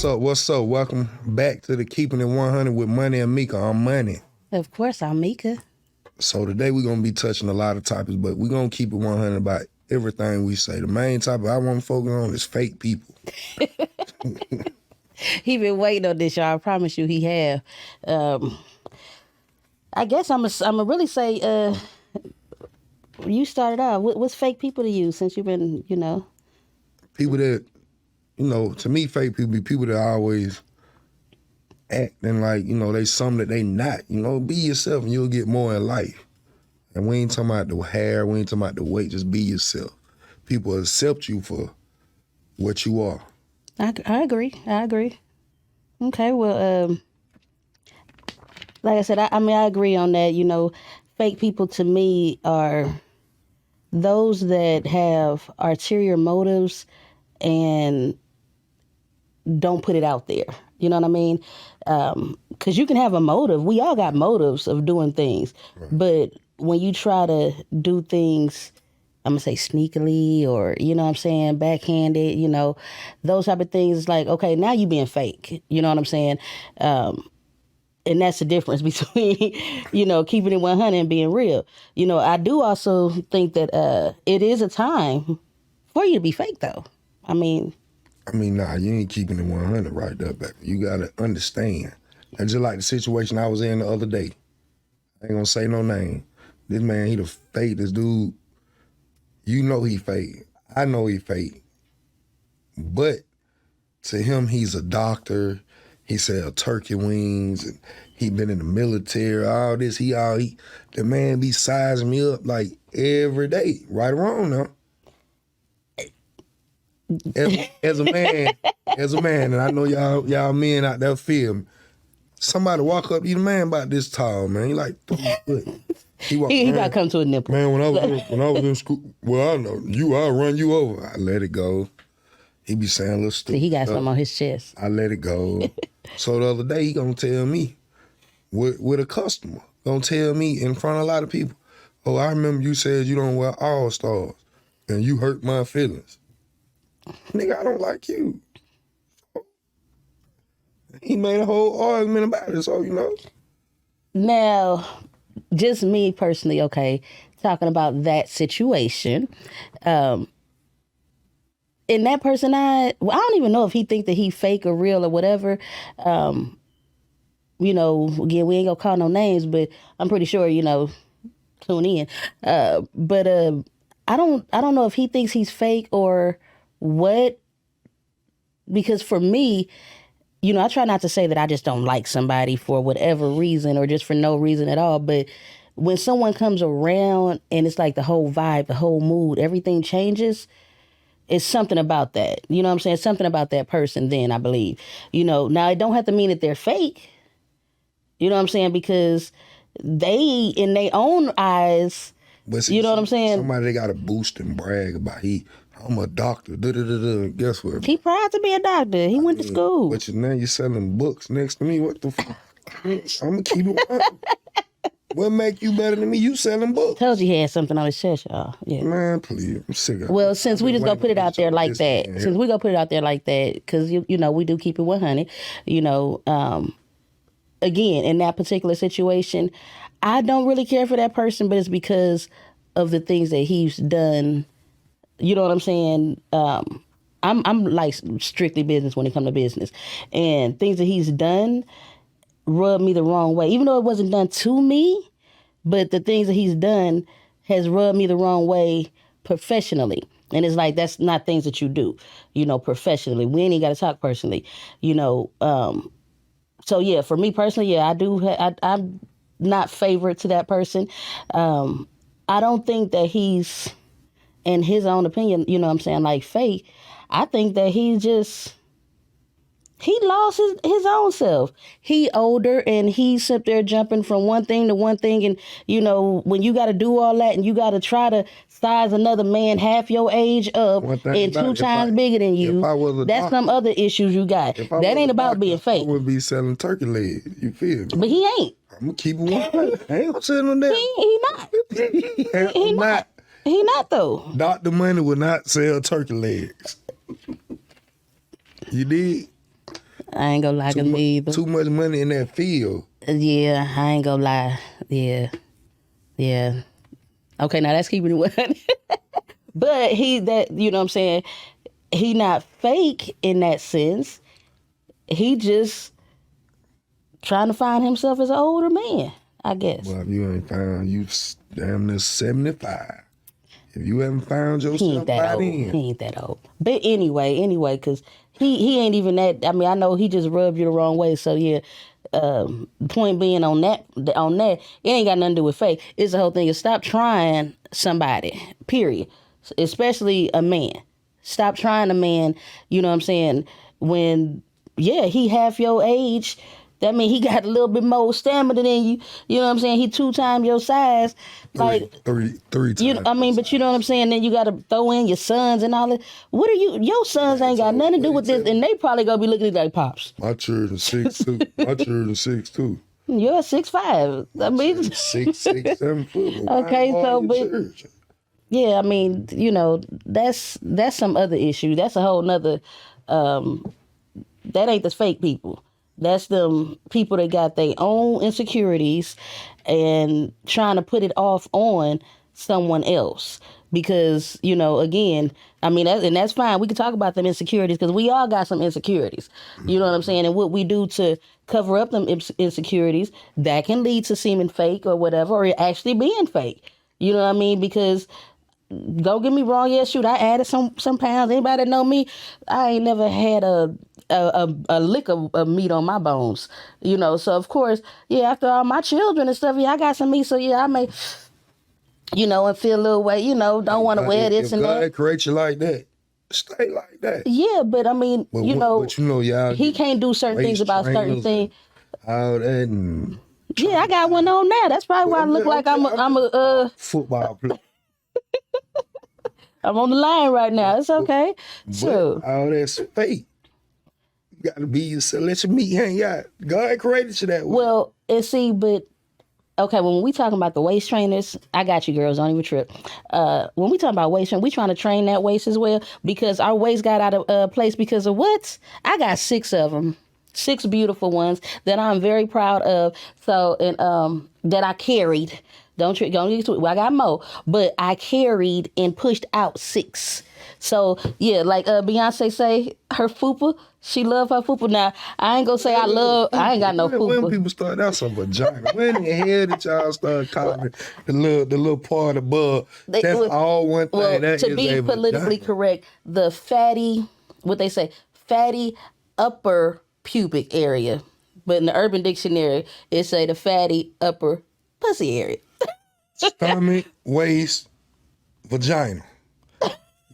up? What's up? Welcome back to the Keeping It 100 with Money and Meka. I'm Money. Of course, I'm Meka. So today we're going to be touching a lot of topics, but we're going to keep it 100 about everything we say. The main topic I want to focus on is fake people. He been waiting on this, y'all. I promise you he have. I guess I'm gonna really say, you started out. What's fake people to you since you've been, People that, to me, fake people be people that always acting like, they something that they not. Be yourself and you'll get more in life. And we ain't talking about the hair, we ain't talking about the weight, just be yourself. People accept you for what you are. I agree. Okay, well, like I said, I agree on that. Fake people to me are those that have ulterior motives and don't put it out there. You know what I mean? Because you can have a motive. We all got motives of doing things. Right. But when you try to do things, I'm going to say sneakily or, backhanded, those type of things, it's like, okay, now you being fake. You know what I'm saying? And that's the difference between, keeping it 100 and being real. I do also think that it is a time for you to be fake, though. Nah, you ain't keeping it 100 right there, baby. You got to understand. And just like the situation I was in the other day, I ain't going to say no name. This man, he the fake, this dude, he fake. I know he fake. But to him, he's a doctor. He sell turkey wings, and he been in the military, all this. The man be sizing me up like every day, right or wrong now. As a man, and I know y'all men out there feel me. Somebody walk up, you the man about this tall, man. He like 3 foot. He about to come to a nipple. Man, when I was in school, well, I know I'll run you over. I let it go. He be saying a little stupid. See, he got something on his chest. I let it go. So the other day, he gonna tell me with a customer, gonna tell me in front of a lot of people, oh, I remember you said you don't wear All-Stars, and you hurt my feelings. Nigga, I don't like you. He made a whole argument about it, so Now, just me personally, okay, talking about that situation. And that person, I don't even know if he think that he fake or real or whatever. Again, we ain't gonna call no names, but I'm pretty sure, tune in. But I don't know if he thinks he's fake or what, because for me, I try not to say that I just don't like somebody for whatever reason or just for no reason at all. But when someone comes around and it's like the whole vibe, the whole mood, everything changes. It's something about that. You know what I'm saying? Something about that person then, I believe. Now it don't have to mean that they're fake. You know what I'm saying? Because they, in their own eyes, you know what I'm saying? Somebody they got to boost and brag about. I'm a doctor. Guess what? He proud to be a doctor. He went to school. But now you're selling books next to me. What the fuck? I'm going to keep it. What make you better than me? You selling books. Told you he had something on his chest, y'all. Yeah. Man, please. I'm sick of it. Well, since we just gonna put it out there like that, because, we do keep it 100, again, in that particular situation, I don't really care for that person, but it's because of the things that he's done. You know what I'm saying? I'm like strictly business when it comes to business. And things that he's done rub me the wrong way, even though it wasn't done to me, but the things that he's done has rubbed me the wrong way professionally. And it's like, that's not things that you do, professionally. We ain't got to talk personally, So yeah, for me personally, yeah, I'm not favorite to that person. I don't think that he's, in his own opinion, like fake. I think that he lost his own self. He older and he's up there jumping from one thing to one thing. And, when you got to do all that and you got to try to size another man half your age up and 2 times bigger than you, that's some other issues you got. That ain't about being fake. I would be selling turkey legs. You feel me? But he ain't. I'm going to keep it 100. I ain't selling on that. He not. He not, though. Dr. Money will not sell turkey legs. You did? I ain't gonna lie to me either. Too much money in that field. Yeah, I ain't gonna lie. Yeah. Okay, now that's keeping it 100. But you know what I'm saying? He not fake in that sense. He just trying to find himself as an older man, I guess. Well, if you ain't found, you damn near 75. If you haven't found yourself by then. He ain't that old. But anyway, because he ain't even that. I mean, I know he just rubbed you the wrong way. So yeah, point being on that, it ain't got nothing to do with fake. It's the whole thing is stop trying somebody, period. Especially a man. Stop trying a man, you know what I'm saying, when, he half your age. That mean he got a little bit more stamina than you. You know what I'm saying? He 2 times your size. Like three times. But you know what I'm saying? Then you got to throw in your sons and all that. What are you? Your sons ain't got nothing to do with this, and they probably gonna be looking at you like pops. My children 6'2". My children 6'2". You're 6'5". I mean, 6, 7 foot. Okay, so but yeah, I mean, you know, that's some other issue. That's a whole nother. That ain't the fake people. That's them people that got their own insecurities and trying to put it off on someone else. Because, you know, again, I mean, that's fine. We can talk about them insecurities because we all got some insecurities. You know what I'm saying? And what we do to cover up them insecurities, that can lead to seeming fake or whatever, or actually being fake. You know what I mean? Because don't get me wrong, yeah, shoot, I added some pounds. Anybody that know me, I ain't never had a lick of meat on my bones, you know. So of course, yeah, after all my children and stuff, yeah, I got some meat. So yeah, I may, you know, and feel a little way, you know, don't want to wear this and that. God creates you like that, stay like that. Yeah, but I mean, but y'all, he can't do certain things about certain things. All that and yeah, I got one on now. That's probably why I look like I'm a football player. I'm on the line right now. It's okay. So all that's fake. You gotta be yourself. Let your meat hang out. God created you that way. Well, and see, but okay, when we talking about the waist trainers, I got you girls, don't even trip. When we talking about waist training, we trying to train that waist as well because our waist got out of place because of what? I got 6 of them. 6 beautiful ones that I'm very proud of. So, and that I carried. Don't get to it. Well, I got more, but I carried and pushed out 6. So yeah, like Beyonce say, her fupa, she love her fupa. Now I ain't gonna say I ain't got no fupa. When people start out some vagina, when the hell did y'all start calling it the little part above? That's all one thing. Well, that to is be politically correct, the fatty upper pubic area, but in the Urban Dictionary it say the fatty upper pussy area. Stomach, waist, vagina.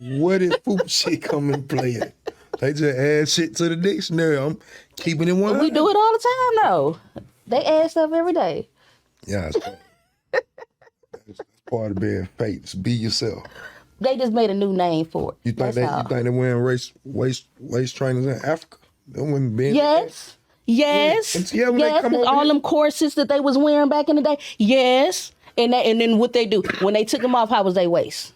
Where did fupa shit come in play at? They just add shit to the dictionary. I'm keeping it 100. We do it all the time, though. They add stuff every day. Yeah, that's part of being fake. Just be yourself. They just made a new name for it. You think they're wearing waist trainers in Africa? They wouldn't be. Yes. Yes. Yeah, when they come over all here. them corsets that they was wearing back in the day. Yes. And then what they do when they took them off, how was they waist?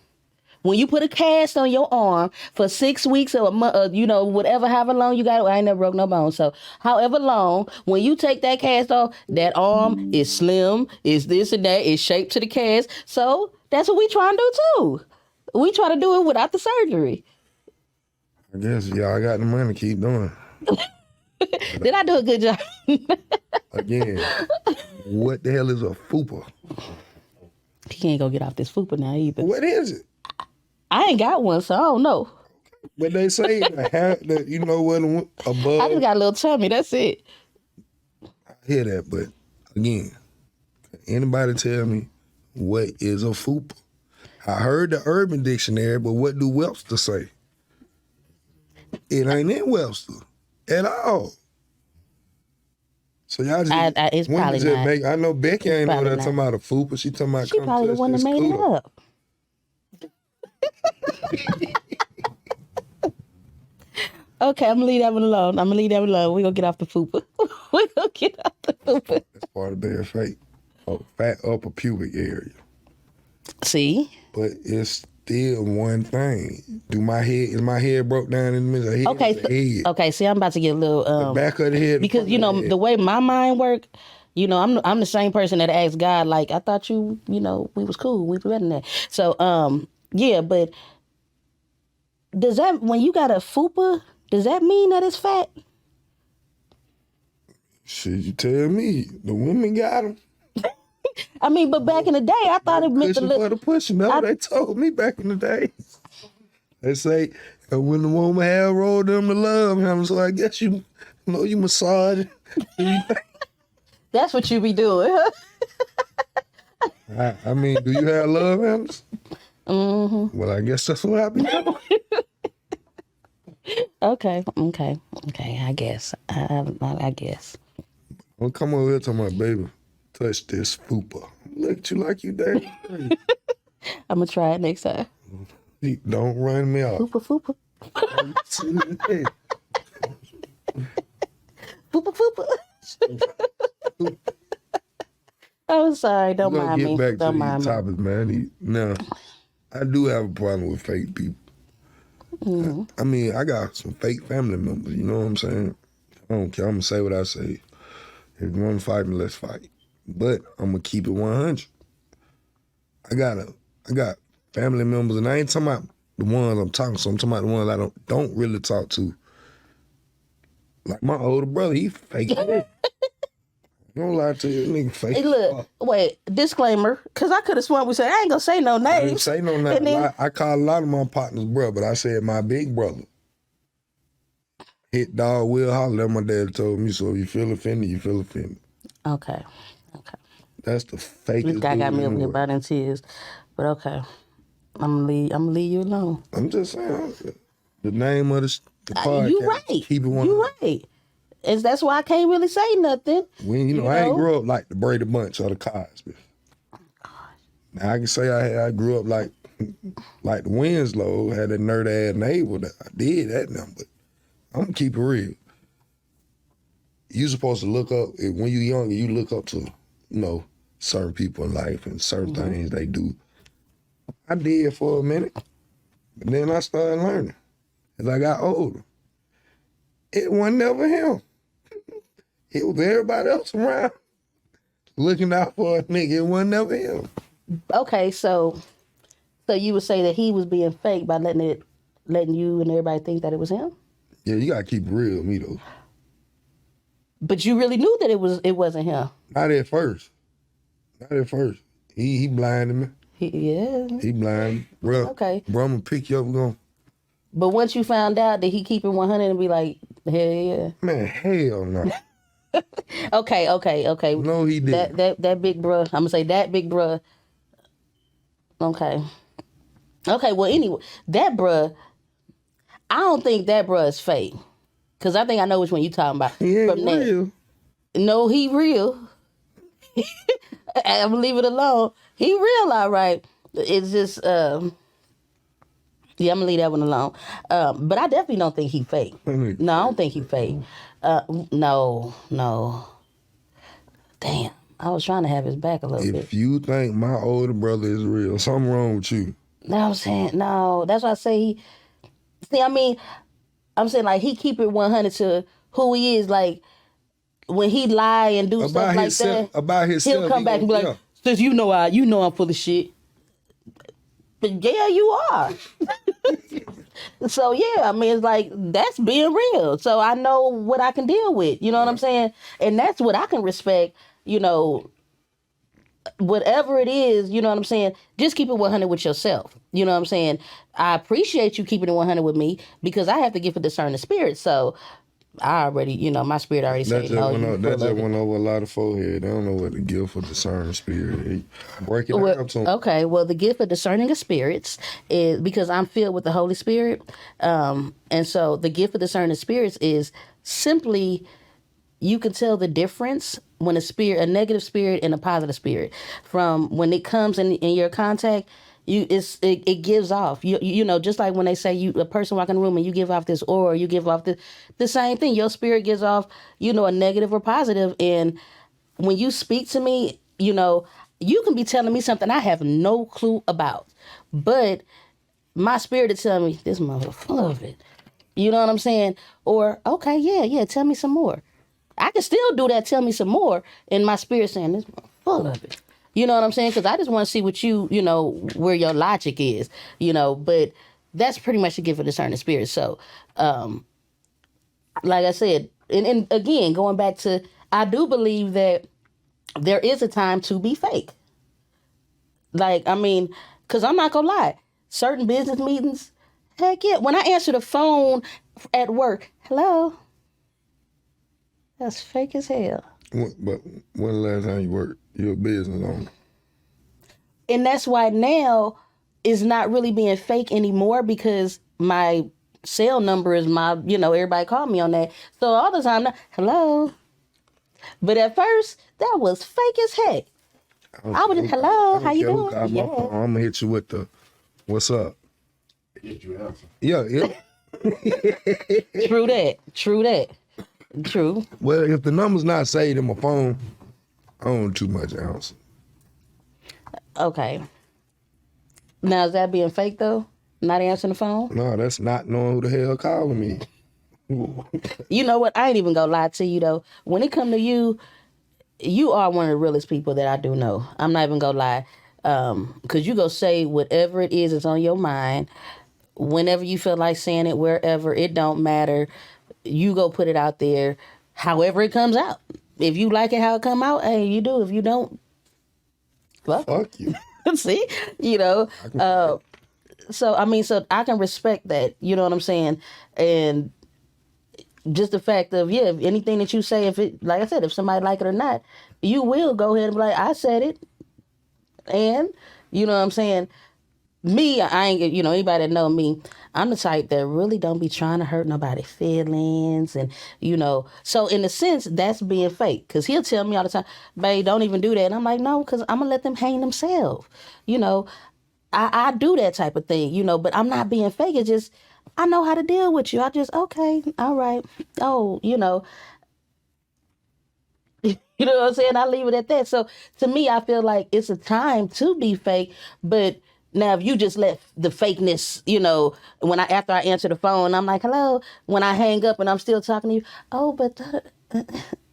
When you put a cast on your arm for 6 weeks or a month, you know, however long you got, I ain't never broke no bones. So however long, when you take that cast off, that arm is slim, is this and that, is shaped to the cast. So that's what we try and do too. We try to do it without the surgery. I guess y'all got the money, keep doing it. Did I do a good job? Again, what the hell is a fupa? He ain't gonna get off this fupa now either. What is it? I ain't got one, so I don't know. But they say you know what, above. I just got a little tummy, that's it. I hear that, but again, anybody tell me what is a fupa? I heard the Urban Dictionary, but what do Webster say? It ain't in Webster at all. So y'all just, it's probably not. I know Becky ain't know that talking about a fupa. She talking about. She probably the one that made it up. Okay, I'm gonna leave that one alone. We're gonna get off the fupa. That's part of being fake. Fat upper pubic area. See? But it's still one thing. Is my head broke down in the middle? Head Okay, is the head. okay. See, I'm about to get a little The back of the head. because the front of the head. the way my mind work. I'm the same person that asks God, like, I thought we was cool, we better than that. So yeah, but does that, when you got a fupa, does that mean that it's fat? Shit, you tell me. The women got them. I mean, but back in the day, I thought it meant Pushing for the pushing. That's what they told me back in the day. They say, when the woman had rolled them to love him, so I guess you massage. That's what you be doing, huh? I mean, do you have love handles? Mm-hmm. Well, I guess that's what I be doing. Okay. I guess. I guess. Don't come over here talking about, baby, touch this fupa. Look at you like you daddy. I'm gonna try it next time. Don't run me off. Fupa. Fupa. I'm sorry. Don't mind me. Get back Don't to mind these me. topics, man. Now, I do have a problem with fake people. Mm-hmm. I mean, I got some fake family members. You know what I'm saying? I don't care. I'm gonna say what I say. If you want to fight me, let's fight. But I'm gonna keep it 100. I got family members, and I ain't talking about the ones I'm talking to. I'm talking about the ones I don't really talk to. Like my older brother, he fake it. Don't lie to you, nigga. Fake. Hey, look, wait. Disclaimer, because I could have sworn we said I ain't gonna say no names. I didn't say no names. Then, I call a lot of my partners brother, but I said my big brother. Hit dog Will Holler. That's my dad told me. So if you feel offended, you feel offended. Okay. That's the fakest. This guy got me up there about in tears, but okay. I'm gonna leave you alone. I'm just saying the name of the podcast. You right. Keep it 100. You right. That's why I can't really say nothing. When I ain't grew up like the Brady Bunch or the Cosby. Now I can say I grew up like the Winslow, had a nerd ass neighbor that I did that now, but I'm gonna keep it real. You supposed to look up when you younger. You look up to certain people in life and certain things they do. I did for a minute, but then I started learning as I got older. It wasn't never him. It was everybody else around looking out for a nigga. It wasn't never him. Okay, so you would say that he was being fake by letting you and everybody think that it was him? Yeah, you gotta keep it real with me though. But you really knew that it wasn't him. Not at first. He blinded me. He blind. Bro, okay. Bro, I'm gonna pick you up. We're gonna. But once you found out that he keeping 100 and be like, hell yeah. Man, hell no. Okay. No, he didn't. That big bruh. I'm gonna say that big bruh. Okay. Well, anyway, that bruh, I don't think that bruh is fake. Because I think I know which one you talking about. He ain't real. No, he real. I'm gonna leave it alone. He real, all right. It's just, I'm gonna leave that one alone. But I definitely don't think he fake. No, I don't think he fake. No. Damn, I was trying to have his back a little bit. If you think my older brother is real, something wrong with you. No, I'm saying, no. That's why I say I'm saying like he keep it 100 to who he is. Like when he lie and do stuff like that, about himself, he'll come back and be like, "Since you know I'm full of shit." But yeah, you are. So yeah, I mean, it's like that's being real. So I know what I can deal with. You know what I'm saying? And that's what I can respect. Whatever it is, you know what I'm saying? Just keep it 100 with yourself. You know what I'm saying? I appreciate you keeping it 100 with me because I have to give a discerning spirit. So I already, my spirit already said, no. That just went over a lot of forehead. They don't know what the gift of discerning spirit. Break it down to them. Okay, well, the gift of discerning of spirits is because I'm filled with the Holy Spirit. And so the gift of discerning spirits is simply you can tell the difference when a negative spirit and a positive spirit from when it comes in your contact. It gives off just like when they say a person walk in the room and you give off this aura, you give off the same thing. Your spirit gives off a negative or positive, and when you speak to me, you can be telling me something I have no clue about, but my spirit to tell me this mother full of it. You know what I'm saying? Or okay, yeah, tell me some more. I can still do that. Tell me some more, and my spirit saying this mother full of it. You know what I'm saying? Because I just want to see what you know, where your logic is. You know, but that's pretty much the gift of discerning spirit. So, like I said, and again, going back to, I do believe that there is a time to be fake. Like, I mean, because I'm not gonna lie, certain business meetings, heck yeah, when I answer the phone at work, hello, that's fake as hell. But when the last time you worked, you're a business owner. And that's why now it's not really being fake anymore, because my cell number is my, you know, everybody call me on that. So all the time, hello. But at first, that was fake as heck. I was just, hello, how you doing? Yeah. I'm gonna hit you with the, what's up? Yeah. True that. True. Well, if the number's not saved in my phone, I don't too much answer. Okay. Now, is that being fake, though? Not answering the phone? No, that's not knowing who the hell calling me. You know what? I ain't even gonna lie to you, though. When it come to you, you are one of the realest people that I do know. I'm not even gonna lie. Because you go say whatever it is that's on your mind, whenever you feel like saying it, wherever, it don't matter. You go put it out there, however it comes out. If you like it how it come out, hey, you do. If you don't, fuck you. See, you know. So I mean, so I can respect that. You know what I'm saying? And just the fact of, yeah, if anything that you say, if it, like I said, if somebody like it or not, you will go ahead and be like, I said it. And you know what I'm saying? Me, I ain't, you know, anybody that know me, I'm the type that really don't be trying to hurt nobody's feelings. And, you know, so in a sense, that's being fake. Because he'll tell me all the time, babe, don't even do that. And I'm like, no, because I'm going to let them hang themselves. You know, I do that type of thing, you know, but I'm not being fake. It's just, I know how to deal with you. I just, okay, all right. Oh, you know. You know what I'm saying? I leave it at that. So to me, I feel like it's a time to be fake. But now, if you just let the fakeness, you know, after I answer the phone, I'm like, hello. When I hang up and I'm still talking to you, oh, but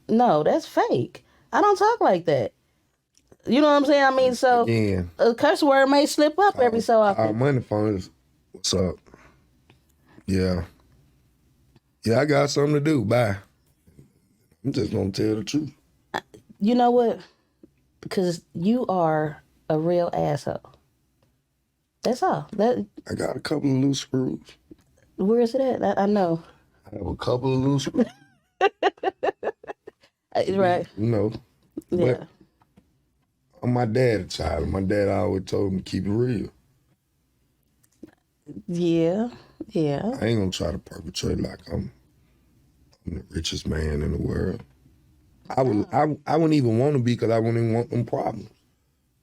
no, that's fake. I don't talk like that. You know what I'm saying? I mean, so Again, a curse word may slip up every so often. our money phone is, what's up? Yeah. Yeah, I got something to do. Bye. I'm just gonna tell the truth. You know what? Because you are a real asshole. That's all. I got a couple of loose screws. Where is it at? I know. I have a couple of loose screws. Right. You know. Yeah. But I'm my dad's child. My dad always told me keep it real. Yeah. I ain't gonna try to perpetrate like I'm the richest man in the world. I wouldn't even want to be, because I wouldn't even want them problems.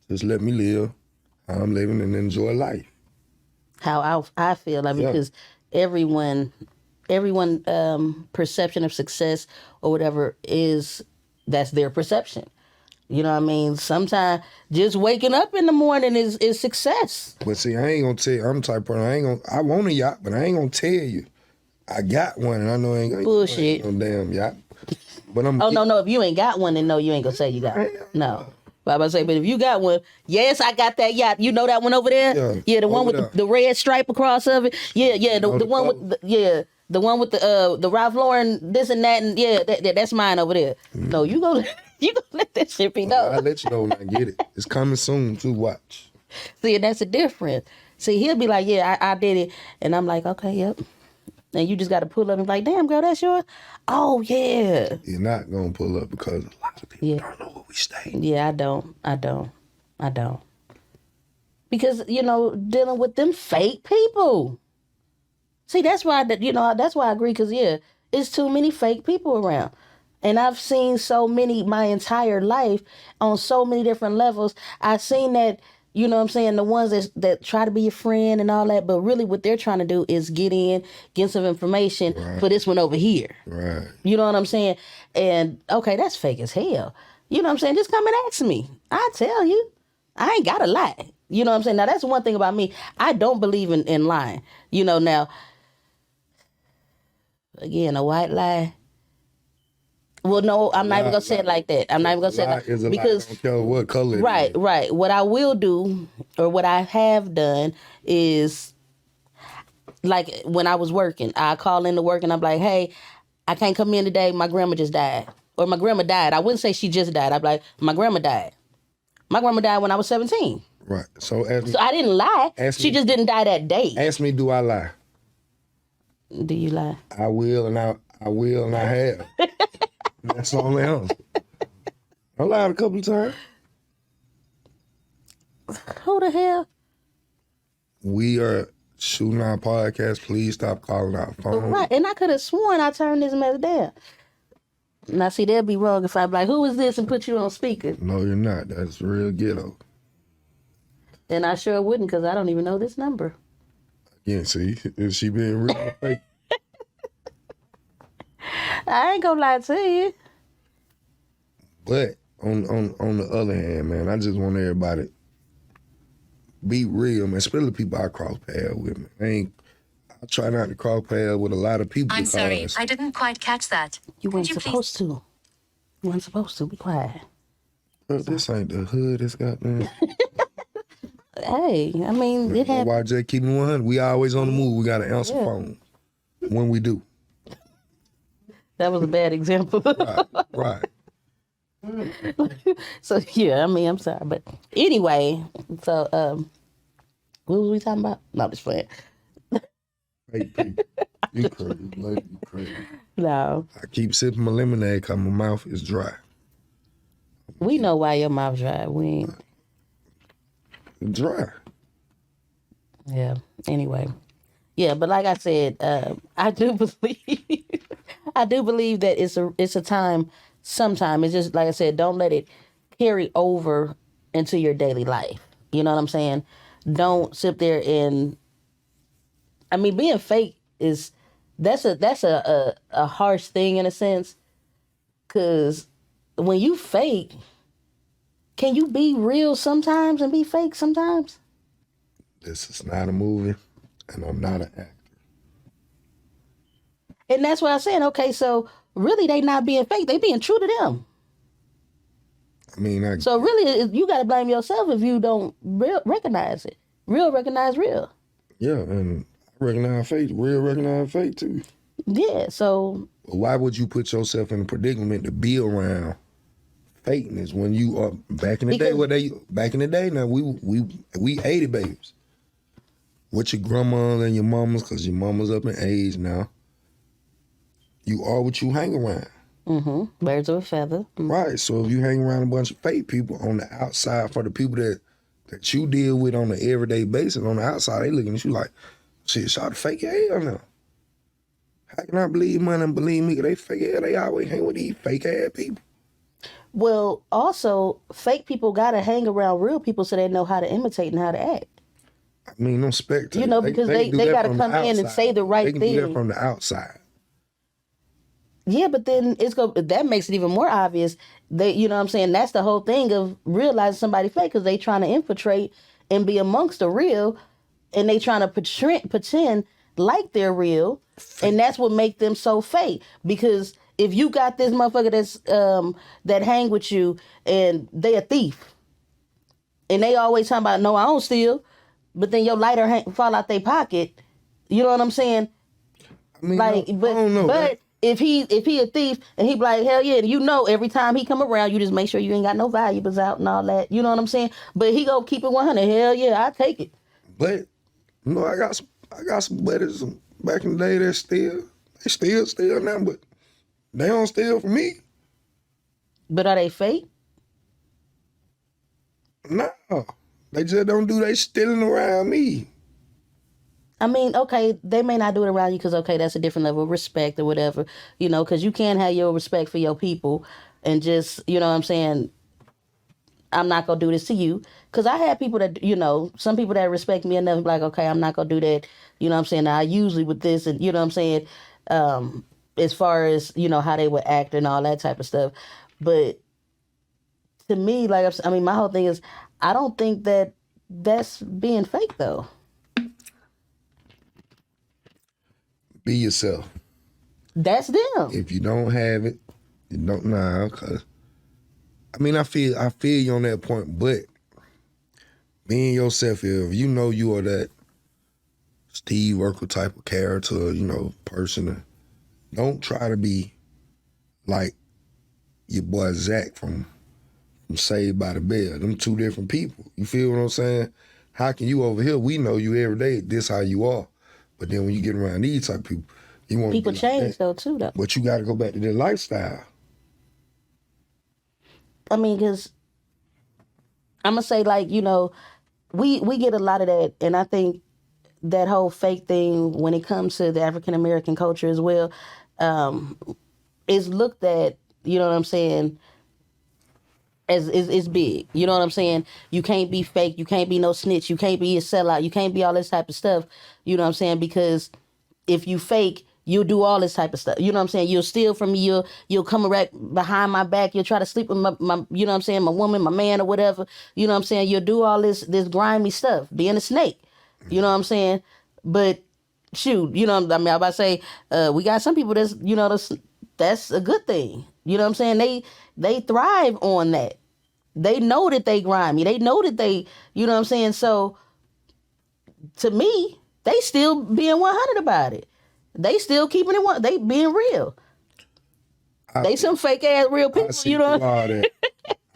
Just let me live how I'm living and enjoy life. How I feel, I mean, because everyone perception of success or whatever that's their perception. You know what I mean? Sometimes just waking up in the morning is success. But see, I ain't gonna tell you, I'm the type of person, I want a yacht, but I ain't gonna tell you. I got one, and I know I ain't gonna bullshit. No damn yacht. But no, if you ain't got one, then no, you ain't gonna say you got one. No. But I was say, but if you got one, yes, I got that yacht. You know that one over there? Yeah, the one with the red stripe across of it. Yeah, the one with the one with the Ralph Lauren this and that, and that's mine over there. No, you gonna let that shit be known. I'll let you know when I get it. It's coming soon too. Watch. See, that's the difference. See, he'll be like, yeah, I did it, and I'm like, okay, yep. And you just got to pull up and be like, damn, girl, that's yours? Oh, yeah. You're not going to pull up because a lot of people don't know where we stay. Yeah, I don't. Because, you know, dealing with them fake people. See, that's why I agree, because, yeah, it's too many fake people around. And I've seen so many my entire life on so many different levels. I've seen that, you know what I'm saying, the ones that try to be your friend and all that, but really what they're trying to do is get some information for this one over here. Right. You know what I'm saying? And, okay, that's fake as hell. You know what I'm saying? Just come and ask me. I tell you. I ain't got to lie. You know what I'm saying? Now, that's one thing about me. I don't believe in lying. You know, now, again, a white lie. Well, no, I'm not even going to say it like that. I'm not even going to say it like is a because, lie. Don't care what color it right, is. right. What I will do or what I have done is, like, when I was working, I call into work and I'm like, hey, I can't come in today. My grandma just died. Or my grandma died. I wouldn't say she just died. I'd be like, my grandma died. My grandma died when I was 17. Right. So ask me, So I didn't lie. Ask She me- just didn't die that day. ask me, do I lie? Do you lie? I will and I have. That's the only answer. I lied a couple of times. Who the hell? We are shooting our podcast. Please stop calling our phone. Right. And I could have sworn I turned this mess down. Now, see, that'd be wrong if I'd be like, who is this, and put you on speaker. No, you're not. That's real ghetto. And I sure wouldn't, because I don't even know this number. Yeah, see, is she being real or fake? I ain't gonna lie to you. But on the other hand, man, I just want everybody to be real, man. Especially people I cross paths with, man. I try not to cross paths with a lot of people. I'm sorry, I didn't quite catch that. You weren't Could you supposed to. You weren't supposed to. Be quiet. Bro, this ain't the hood. It's got man. Hey, I mean, it happened. Why just keep it 100? We always on the move. We got to answer phone when we do. That was a bad example. Right. So, yeah, I mean, I'm sorry. But anyway, so, what was we talking about? No, just playing. Hey, people, you crazy. Lady, you crazy. No. I keep sipping my lemonade because my mouth is dry. We know why your mouth dry. We ain't. It's dry. Yeah. Anyway. Yeah, but like I said, I do believe that it's a time. Sometime it's just like I said. Don't let it carry over into your daily life. You know what I'm saying? Don't sit there and. I mean, being fake that's a harsh thing in a sense, because when you fake, can you be real sometimes and be fake sometimes? This is not a movie, and I'm not an actor. And that's why I'm saying, okay, so really they not being fake, they being true to them. I mean, So really, you got to blame yourself if you don't recognize it. Real recognize real. yeah, and I recognize fake. Real recognize fake too. Yeah, so But why would you put yourself in a predicament to be around fakeness when you are back in the day? Back in the day now we 80 babies. With your grandma and your mamas, because your mama's up in age now. You are what you hang around. birds of a feather. Right. So if you hang around a bunch of fake people on the outside, for the people that you deal with on an everyday basis, on the outside, they looking at you like, shit, shot fake hell now. How can I believe money and believe me? 'Cause they fake hell, they always hang with these fake ass people. Well, also, fake people got to hang around real people so they know how to imitate and how to act. I mean, them spectators. You know, because they do that got to from the come in and outside. say the right They can thing. do that from the outside. Yeah, but then that makes it even more obvious. You know what I'm saying? That's the whole thing of realizing somebody fake, because they trying to infiltrate and be amongst the real, and they trying to pretend like they're real, and that's what make them so fake. Because if you got this motherfucker that's that hang with you and they a thief, and they always talking about, no, I don't steal, but then your lighter fall out their pocket. You know what I'm saying? I mean, Like, I don't know. but if he a thief and he be like, hell yeah, you know, every time he come around, you just make sure you ain't got no valuables out and all that. You know what I'm saying? But he go keep it 100. Hell yeah, I take it. But you know, I got some buddies back in the day that still now, but they don't steal from me. But are they fake? No, they just don't do they stealing around me. I mean, okay, they may not do it around you because, okay, that's a different level of respect or whatever, you know, because you can have your respect for your people and just, you know what I'm saying, I'm not going to do this to you. Because I had people that, you know, some people that respect me enough, like, okay, I'm not going to do that. You know what I'm saying? I usually with this, and you know what I'm saying, as far as, you know, how they would act and all that type of stuff. But to me, like, I mean, my whole thing is, I don't think that that's being fake though. Be yourself. That's them. If you don't have it, you don't nah. Cause I mean, I feel you on that point, but being yourself, if you know you are that Steve Urkel type of character, person, don't try to be like your boy Zach from Saved by the Bell. Them two different people. You feel what I'm saying? How can you over here? We know you every day. This how you are. But then when you get around these type of people, you want People change though too though. But you got to go back to their lifestyle. I mean, because I'm gonna say like we get a lot of that, and I think that whole fake thing when it comes to the African American culture as well is looked at. You know what I'm saying? As is big. You know what I'm saying? You can't be fake. You can't be no snitch. You can't be a sellout. You can't be all this type of stuff. You know what I'm saying? Because if you fake, you'll do all this type of stuff. You know what I'm saying? You'll steal from me. You'll come right behind my back. You'll try to sleep with my you know what I'm saying, my woman, my man, or whatever. You know what I'm saying? You'll do all this grimy stuff, being a snake. You know what I'm saying? But shoot, I mean, I'm about to say, we got some people that's a good thing. You know what I'm saying? They thrive on that. They know that they grimy. They know that they, you know what I'm saying? So to me, they still being 100 about it. They still keeping it one. They being real. They some fake ass real people, I that.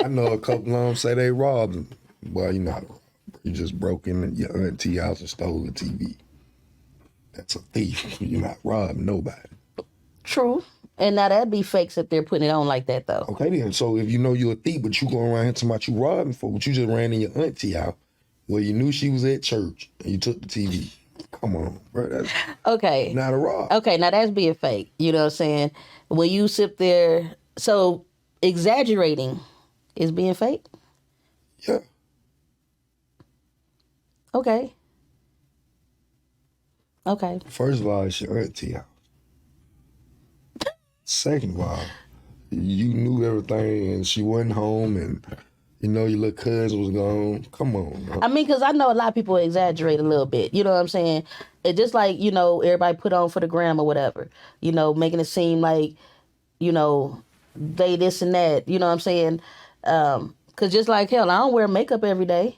I know a couple of them say they robbed them. Well, you just broke in your auntie house and stole the TV. That's a thief. You're not robbing nobody. True. And now that'd be fakes if they're putting it on like that, though. Okay, then. So if you know you're a thief, but you going around here talking about you robbing folks, but you just ran in your auntie out where you knew she was at church and you took the TV. Come on, bro. That's okay. Not a rob. Okay, now that's being fake. You know what I'm saying? When you sit there, so exaggerating is being fake? Yeah. Okay. First of all, it's your auntie house. Second of all, you knew everything and she wasn't home and your little cousin was gone. Come on, bro. I mean, because I know a lot of people exaggerate a little bit. You know what I'm saying? It's just like, everybody put on for the gram or whatever. Making it seem like, they this and that. You know what I'm saying? Because just like hell, I don't wear makeup every day.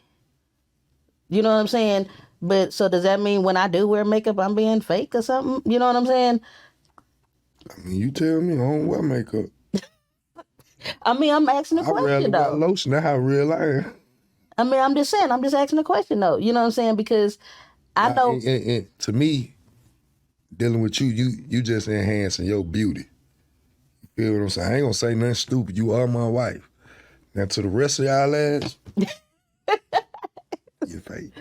You know what I'm saying? But so does that mean when I do wear makeup, I'm being fake or something? You know what I'm saying? I mean, you tell me I don't wear makeup. I mean, I'm asking a I rarely question, wear though. lotion. That's how real I am. I mean, I'm just saying. I'm just asking a question, though. You know what I'm saying? Because I know. And to me, dealing with you just enhancing your beauty. You feel what I'm saying? I ain't gonna say nothing stupid. You are my wife. Now to the rest of y'all lads, you're fake.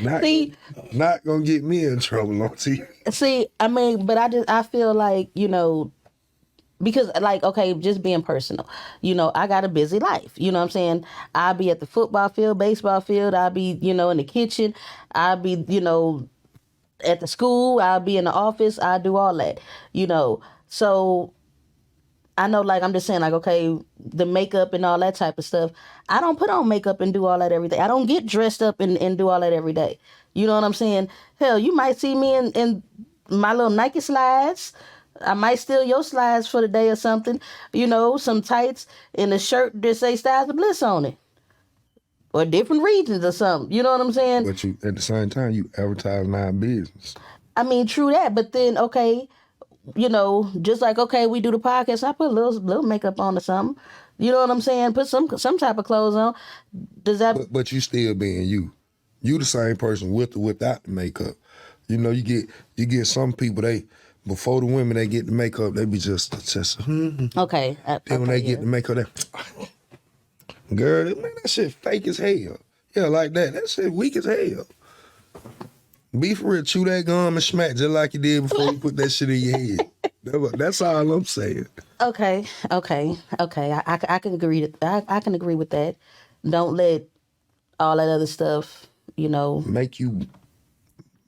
Not gonna get me in trouble on TV. See, I mean, but I feel like, because like, okay, just being personal, I got a busy life. You know what I'm saying? I'll be at the football field, baseball field. I'll be, in the kitchen. I'll be, at the school. I'll be in the office. I'll do all that, So I know, like, I'm just saying, like, okay, the makeup and all that type of stuff. I don't put on makeup and do all that every day. I don't get dressed up and do all that every day. You know what I'm saying? Hell, you might see me in my little Nike slides. I might steal your slides for the day or something. Some tights and a shirt that say Styles of Bliss on it. Or different regions or something. You know what I'm saying? But you, at the same time, you advertising our business. I mean, true that. But then, okay, just like, okay, we do the podcast, I put a little makeup on or something. You know what I'm saying? Put some type of clothes on. Does that? But you still being you. You the same person with or without the makeup. You get some people, before the women they get the makeup, they be just Okay. Then when they get the makeup, they girl, man, that shit fake as hell. Yeah, like that. That shit weak as hell. Be for real, chew that gum and smack just like you did before you put that shit in your head. That's all I'm saying. Okay. I can agree. I can agree with that. Don't let all that other stuff, make you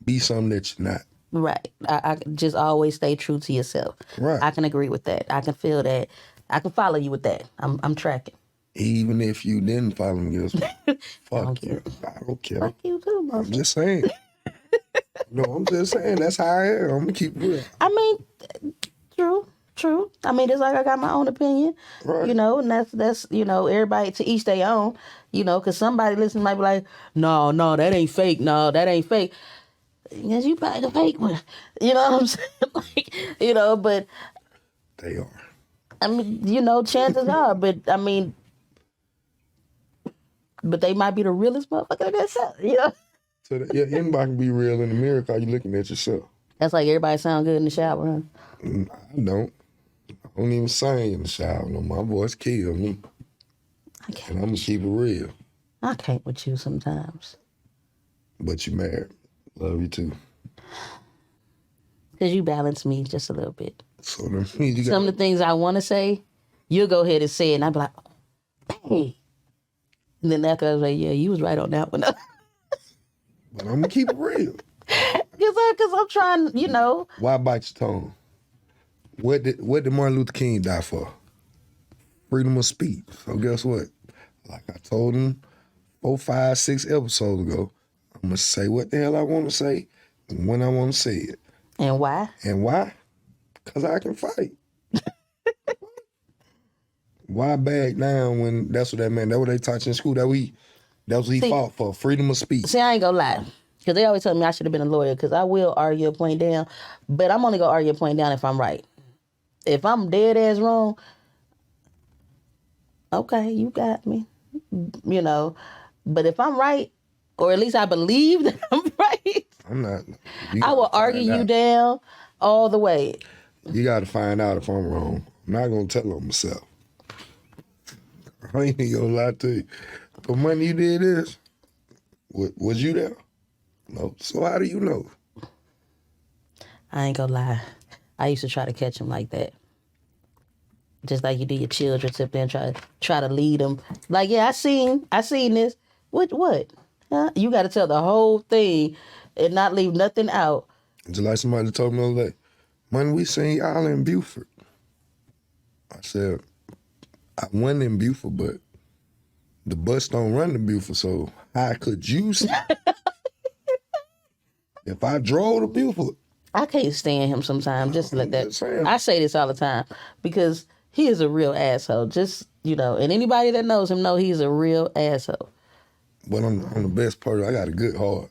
be something that you're not. Right. I just always stay true to yourself. Right. I can agree with that. I can feel that. I can follow you with that. I'm tracking. Even if you didn't follow me, guess what? Fuck Don't you. care. I don't care. Fuck you too, I'm motherfucker. just saying. No, I'm just saying. That's how I am. I'm gonna keep it real. I mean, true. I mean, just like I got my own opinion, Right. you know, and that's everybody to each their own, because somebody listening might be like, no, that ain't fake. No, that ain't fake. Yes, you buy the fake one. You know what I'm saying? Like, but They are. I mean, chances are, but I mean, but they might be the realest motherfucker that's out, So yeah, anybody can be real in the mirror because you're looking at yourself. That's like everybody sound good in the shower, huh? I don't. I don't even sing in the shower no more. My voice kills me. And I'm gonna keep it real. I can't with you sometimes. But you married. Love you too. Because you balance me just a little bit. So that means you Some of the things I want to say, you'll go ahead and say it, and I'll be like, hey. And then after I was like, yeah, you was right on that one. But I'm gonna keep it real. Because I'm trying, Why bite your tongue? What did Martin Luther King die for? Freedom of speech. So guess what? Like I told him 4, 5, 6 episodes ago, I'm gonna say what the hell I want to say and when I want to say it. And why? And why? Because I can fight. Why back down when that's what that meant? That's what they taught you in school. That was what he fought for, freedom of speech. See, I ain't gonna lie. Because they always tell me I should have been a lawyer because I will argue a point down. But I'm only gonna argue a point down if I'm right. If I'm dead ass wrong, okay, you got me. But if I'm right, or at least I believe that I'm right, I'm not. I will argue you down all the way. You got to find out if I'm wrong. I'm not gonna tell on myself. I ain't even gonna lie to you. But when you did this, was you there? No. So how do you know? I ain't gonna lie. I used to try to catch him like that. Just like you do your children, sit there and try to lead them. Like, yeah, I seen this. What? Huh? You got to tell the whole thing and not leave nothing out. Just like somebody told me the other day, when we seen y'all in Buford, I said, I went in Buford, but the bus don't run to Buford, so how could you see? If I drove to Buford? I can't stand him sometimes. Just let that. Saying. I say this all the time because he is a real asshole. Just, and anybody that knows him know he's a real asshole. But I'm the best person. I got a good heart,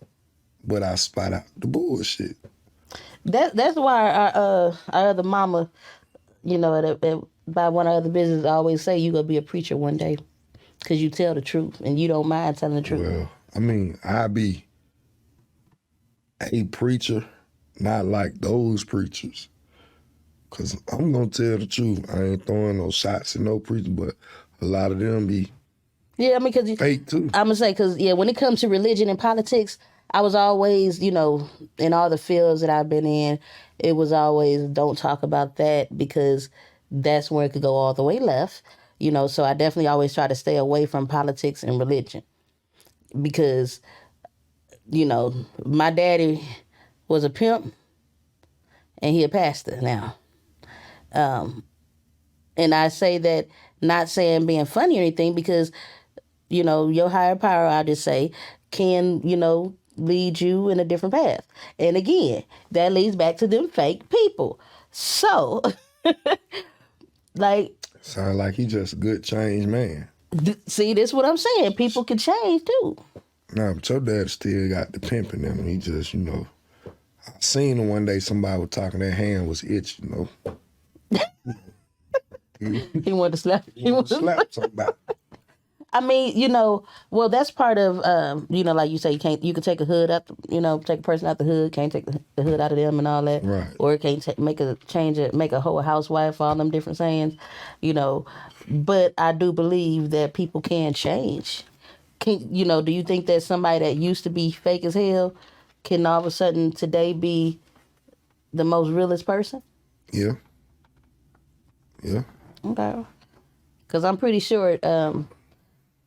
but I spot out the bullshit. That's why our other mama, by one of the other businesses, always say you gonna be a preacher one day, because you tell the truth and you don't mind telling the truth. Well, I mean, I be a preacher, not like those preachers, because I'm gonna tell the truth. I ain't throwing no shots at no preacher, but a lot of them be because fake too. I'm gonna say, because when it comes to religion and politics, I was always, in all the fields that I've been in, it was always don't talk about that because that's where it could go all the way left. So I definitely always try to stay away from politics and religion because, my daddy was a pimp and he a pastor now. And I say that not saying being funny or anything because, your higher power, I just say, can, lead you in a different path. And again, that leads back to them fake people. So, like... Sound like he just a good changed man. See, this is what I'm saying. People can change too. Nah, but your dad still got the pimping in him. He just, I seen him one day, somebody was talking, their hand was itching, He wanted to slap. He wanted to slap somebody. I mean, well, that's part of, like you say, you can take a hood out, take a person out the hood, can't take the hood out of them and all that. Right. Or it can't make a whole housewife, all them different sayings, But I do believe that people can change. Do you think that somebody that used to be fake as hell can all of a sudden today be the most realest person? Yeah. Yeah. Okay. Because I'm pretty sure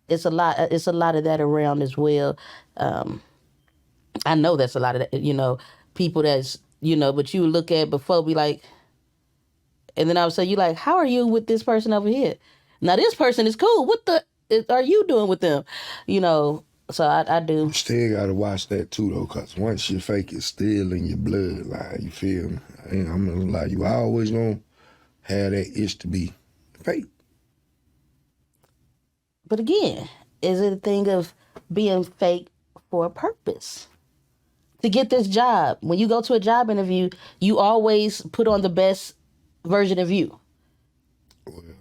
it's a lot of that around as well. I know that's a lot of that, people that's, but you look at before, be like, and then I would say, you like, how are you with this person over here? Now this person is cool. What the are you doing with them? You know, so I do. You still gotta watch that too though, cause once you fake it, still in your bloodline. You feel me? I'm gonna lie, you always gonna have that itch to be fake. But again, is it a thing of being fake for a purpose? To get this job, when you go to a job interview, you always put on the best version of you. Well, I'm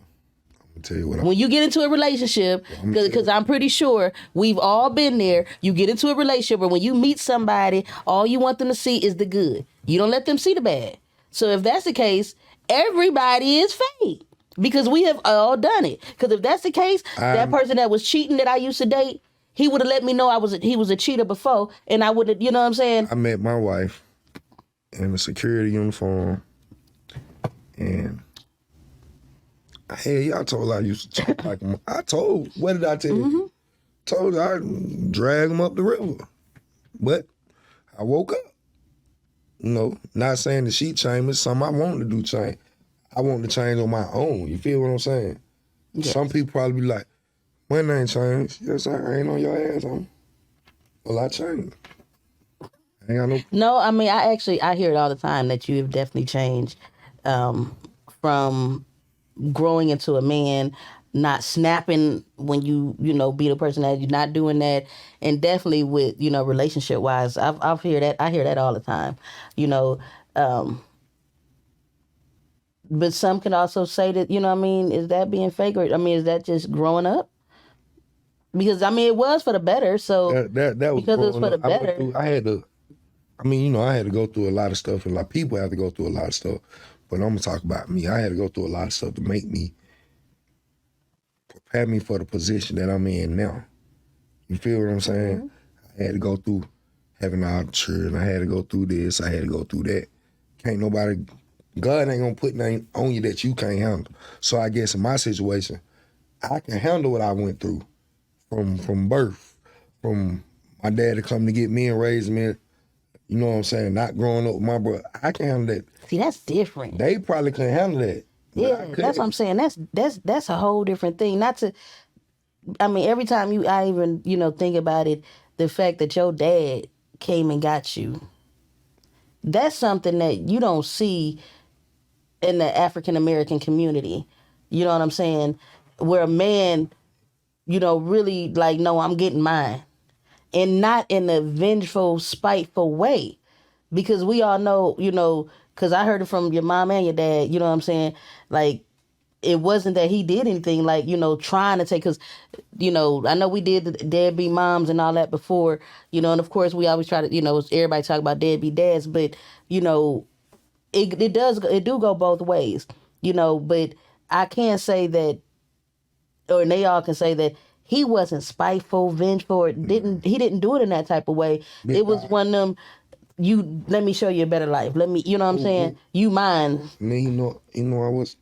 gonna tell you what. When you get into a relationship, because I'm pretty sure we've all been there, you get into a relationship where when you meet somebody, all you want them to see is the good. You don't let them see the bad. So if that's the case, everybody is fake. Because we have all done it. Because if that's the case, that person that was cheating that I used to date, he would have let me know he was a cheater before, and I would have, you know what I'm saying? I met my wife in a security uniform, and hey, I told her I used to talk like him. What did I tell you? Told her I'd drag him up the river. But I woke up. You know, not saying the she changed, but something I wanted to do change. I want to change on my own. You feel what I'm saying? Yes. Some people probably be like, when ain't changed. Yes, I ain't on your ass, homie. Well, I changed. I ain't got no... No, I mean, I hear it all the time that you have definitely changed from growing into a man, not snapping when you be the person that you're not doing that, and definitely with, relationship wise, I hear that all the time, but some can also say that, is that being fake, or is that just growing up? Because it was for the better. So that was because it was for the better. I had to go through a lot of stuff, and like people have to go through a lot of stuff. But I'm gonna talk about me. I had to go through a lot of stuff to prepare me for the position that I'm in now. You feel what I'm saying? Mm-hmm. I had to go through having all the children. I had to go through this. I had to go through that. God ain't gonna put nothing on you that you can't handle. So I guess in my situation, I can handle what I went through from birth, from my dad to come to get me and raise me. You know what I'm saying? Not growing up with my brother. I can handle that. See, that's different. They probably couldn't handle that. Yeah, that's what I'm saying. That's a whole different thing. Not to, every time I even, think about it, the fact that your dad came and got you, that's something that you don't see in the African American community. You know what I'm saying? Where a man, really like, no, I'm getting mine. And not in a vengeful, spiteful way. Because we all know, because I heard it from your mom and your dad, you know what I'm saying? Like, it wasn't that he did anything like, trying to take, because, I know we did the deadbeat moms and all that before, and of course we always try to, everybody talk about deadbeat dads, but, it do go both ways, but I can't say that, or they all can say that he wasn't spiteful, vengeful, he didn't do it in that type of way. It was one of them, let me show you a better life. Let me, you know what I'm saying? You mine. Man, I was,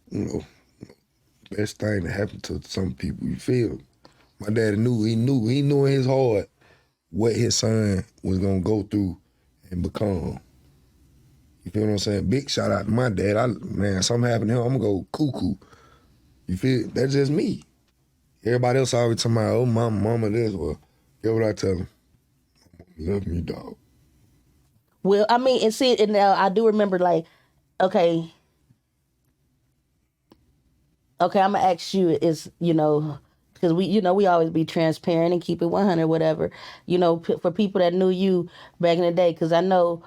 best thing that happened to some people, you feel? My daddy knew in his heart what his son was gonna go through and become. You feel what I'm saying? Big shout out to my dad. Something happened to him, I'm gonna go cuckoo. You feel? That's just me. Everybody else always talking about, oh, mama this. Well, get what I tell them. Love me, dog. Well, and see, and now I do remember, like, okay, I'm gonna ask you, because we always be transparent and keep it 100, whatever, for people that knew you back in the day, because I know,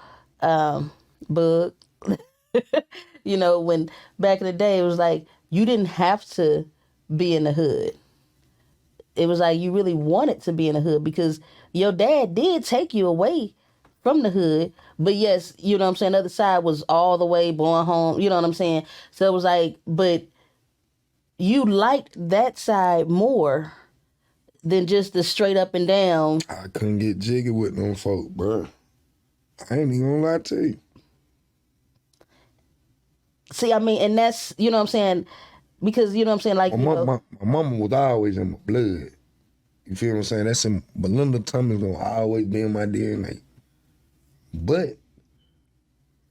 Bug, when back in the day, it was like, you didn't have to be in the hood. It was like you really wanted to be in the hood because your dad did take you away from the hood. But yes, you know what I'm saying, the other side was all the way born home, you know what I'm saying? So it was like, but you liked that side more than just the straight up and down. I couldn't get jiggy with them folk, bro. I ain't even gonna lie to you. See, and that's, you know what I'm saying, because, you know what I'm saying, like, my mama was always in my blood. You feel what I'm saying? That's in Belinda Tummy's gonna always be in my DNA. But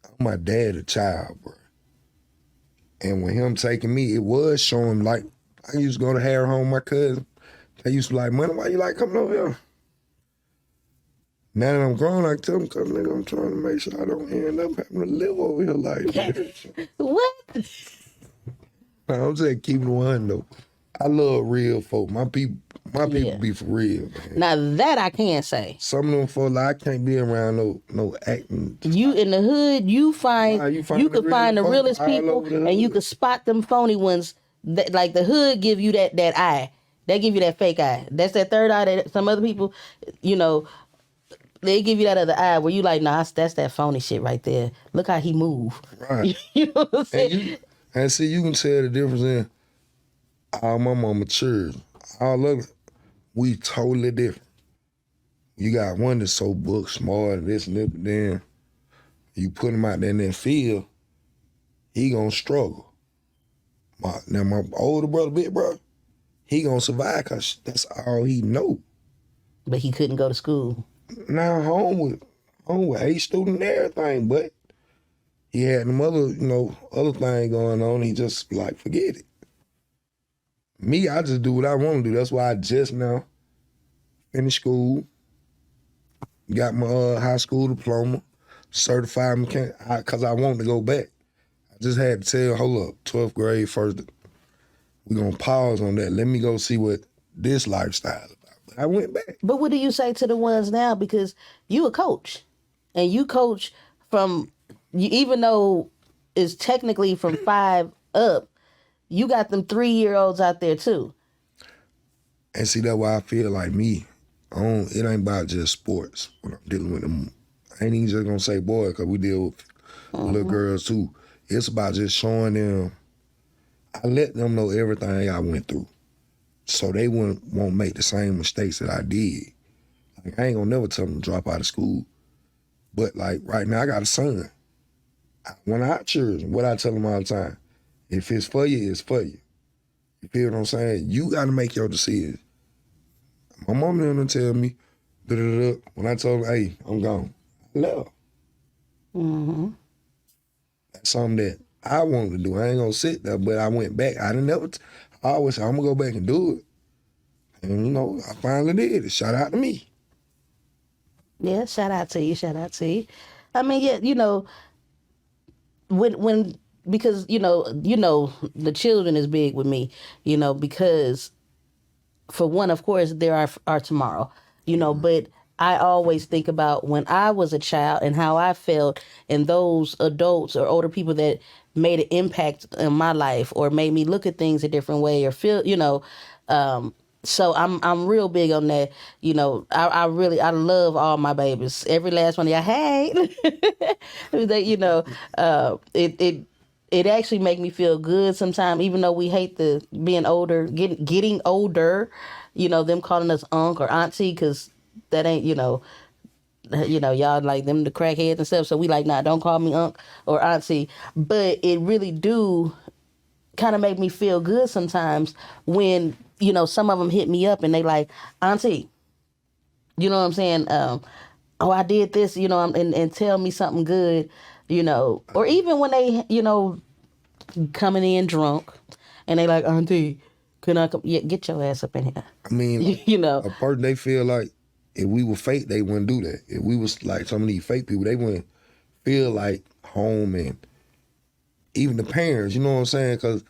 I'm my dad a child, bro. And with him taking me, it was showing like I used to go to Harry home, my cousin. They used to be like, money, why you like coming over here? Now that I'm grown, I tell them, cause nigga, I'm trying to make sure I don't end up having to live over here like this. What? Nah, I'm saying keep it 100 though. I love real folk. My people Yeah. be for real, man. Now that I can say. Some of them folk, like, I can't be around no acting. You in the hood, you could find the realest all people, over the and you hood. could spot them phony ones. That, like the hood, give you that eye. They give you that fake eye. That's that third eye that some other people, you know, they give you that other eye where you like, nah, that's that phony shit right there. Look how he move. Right. You know what I'm saying? And see, you can tell the difference in all my mama matured. All of it, we totally different. You got one that's so book smart and this and that, but then you put him out there in that field, he gonna struggle. My older brother, big brother, he gonna survive because that's all he know. But he couldn't go to school. Now home with A student and everything, but he had them other thing going on. He just like, forget it. Me, I just do what I want to do. That's why I just now finished school, got my high school diploma, certified mechanic, because I want to go back. I just had to tell, hold up, 12th grade first, we're going to pause on that. Let me go see what this lifestyle is about. But I went back. But what do you say to the ones now? Because you a coach, and you coach from, even though it's technically from 5 up, you got them 3-year-olds out there too. And see, that's why I feel like me, it ain't about just sports when I'm dealing with them. I ain't even just gonna say boys, because we deal with little girls too. It's about just showing them, I let them know everything I went through, so they won't make the same mistakes that I did. Like, I ain't gonna never tell them to drop out of school. But like right now, I got a son. When I choose, what I tell them all the time, if it's for you, it's for you. You feel what I'm saying? You gotta make your decisions. My mom didn't tell me, when I told her, hey, I'm gone, I left. That's something that I wanted to do. I ain't gonna sit there, but I went back. I always say, I'm gonna go back and do it. And I finally did it. Shout out to me. Yeah, shout out to you. I mean, yeah, when because the children is big with me, because for one, of course, there are tomorrow, but I always think about when I was a child and how I felt, and those adults or older people that made an impact in my life or made me look at things a different way or feel, so I'm real big on that. I love all my babies. Every last one of y'all, hey. It actually make me feel good sometimes, even though we hate the being older, getting older, them calling us unc or auntie, because that ain't, y'all like them the crackheads and stuff. So we like, nah, don't call me unc or auntie. But it really do kind of make me feel good sometimes when, some of them hit me up and they like, auntie, you know what I'm saying? Oh, I did this, and tell me something good, or even when they, coming in drunk and they like, auntie, can I come? Yeah, get your ass up in here. I mean, a person, they feel like if we were fake, they wouldn't do that. If we was like some of these fake people, they wouldn't feel like home, and even the parents, you know what I'm saying? Because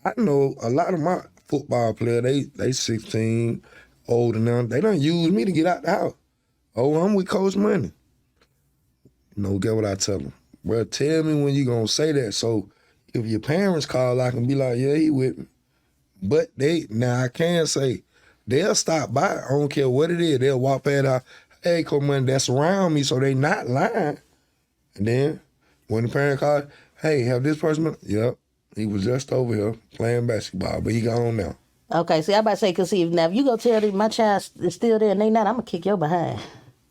I know a lot of my football players, they 16, old enough, they don't use me to get out the house. Oh, I'm with Coach Money. Get what I tell them. Bro, tell me when you gonna say that, so if your parents call, I can be like, yeah, he with me. But now I can say, they'll stop by. I don't care what it is. They'll walk past out, hey, Coach Money, that's around me, so they not lying. And then when the parent called, hey, have this person been? Yep, he was just over here playing basketball, but he gone now. Okay, see, I about to say, because see, now if you go tell them my child is still there and they not, I'm going to kick your behind.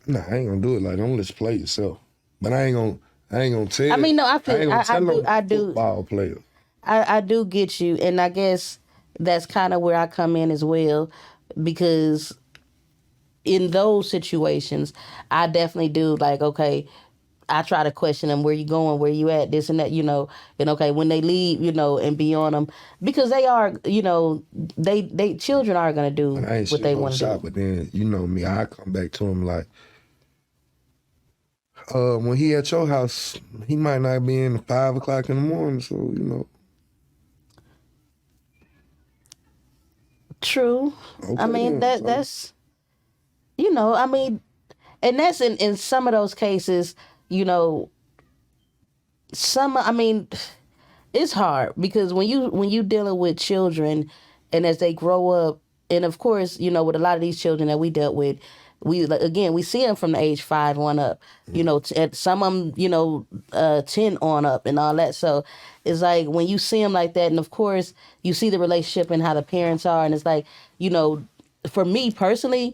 Nah, I ain't going to do it like, don't let's play yourself. But I ain't gonna tell. I mean, no, I feel I do. Football players. I do get you, and I guess that's kind of where I come in as well, because in those situations, I definitely do like, okay, I try to question them, where you going, where you at, this and that, and okay, when they leave, and be on them, because they are, they children are gonna do And I ain't what shooting they no want to shot, do. but then you know me, I come back to him like, when he at your house, he might not be in 5 o'clock in the morning, so True. I okay mean then. So, that's I mean, and that's in some of those cases, you know, some I mean, it's hard because when you dealing with children, and as they grow up, and of course, with a lot of these children that we dealt with, we see them from the age 5 on up, at some of them, 10 on up and all that. So it's like when you see them like that, and of course you see the relationship and how the parents are, and it's like, for me personally,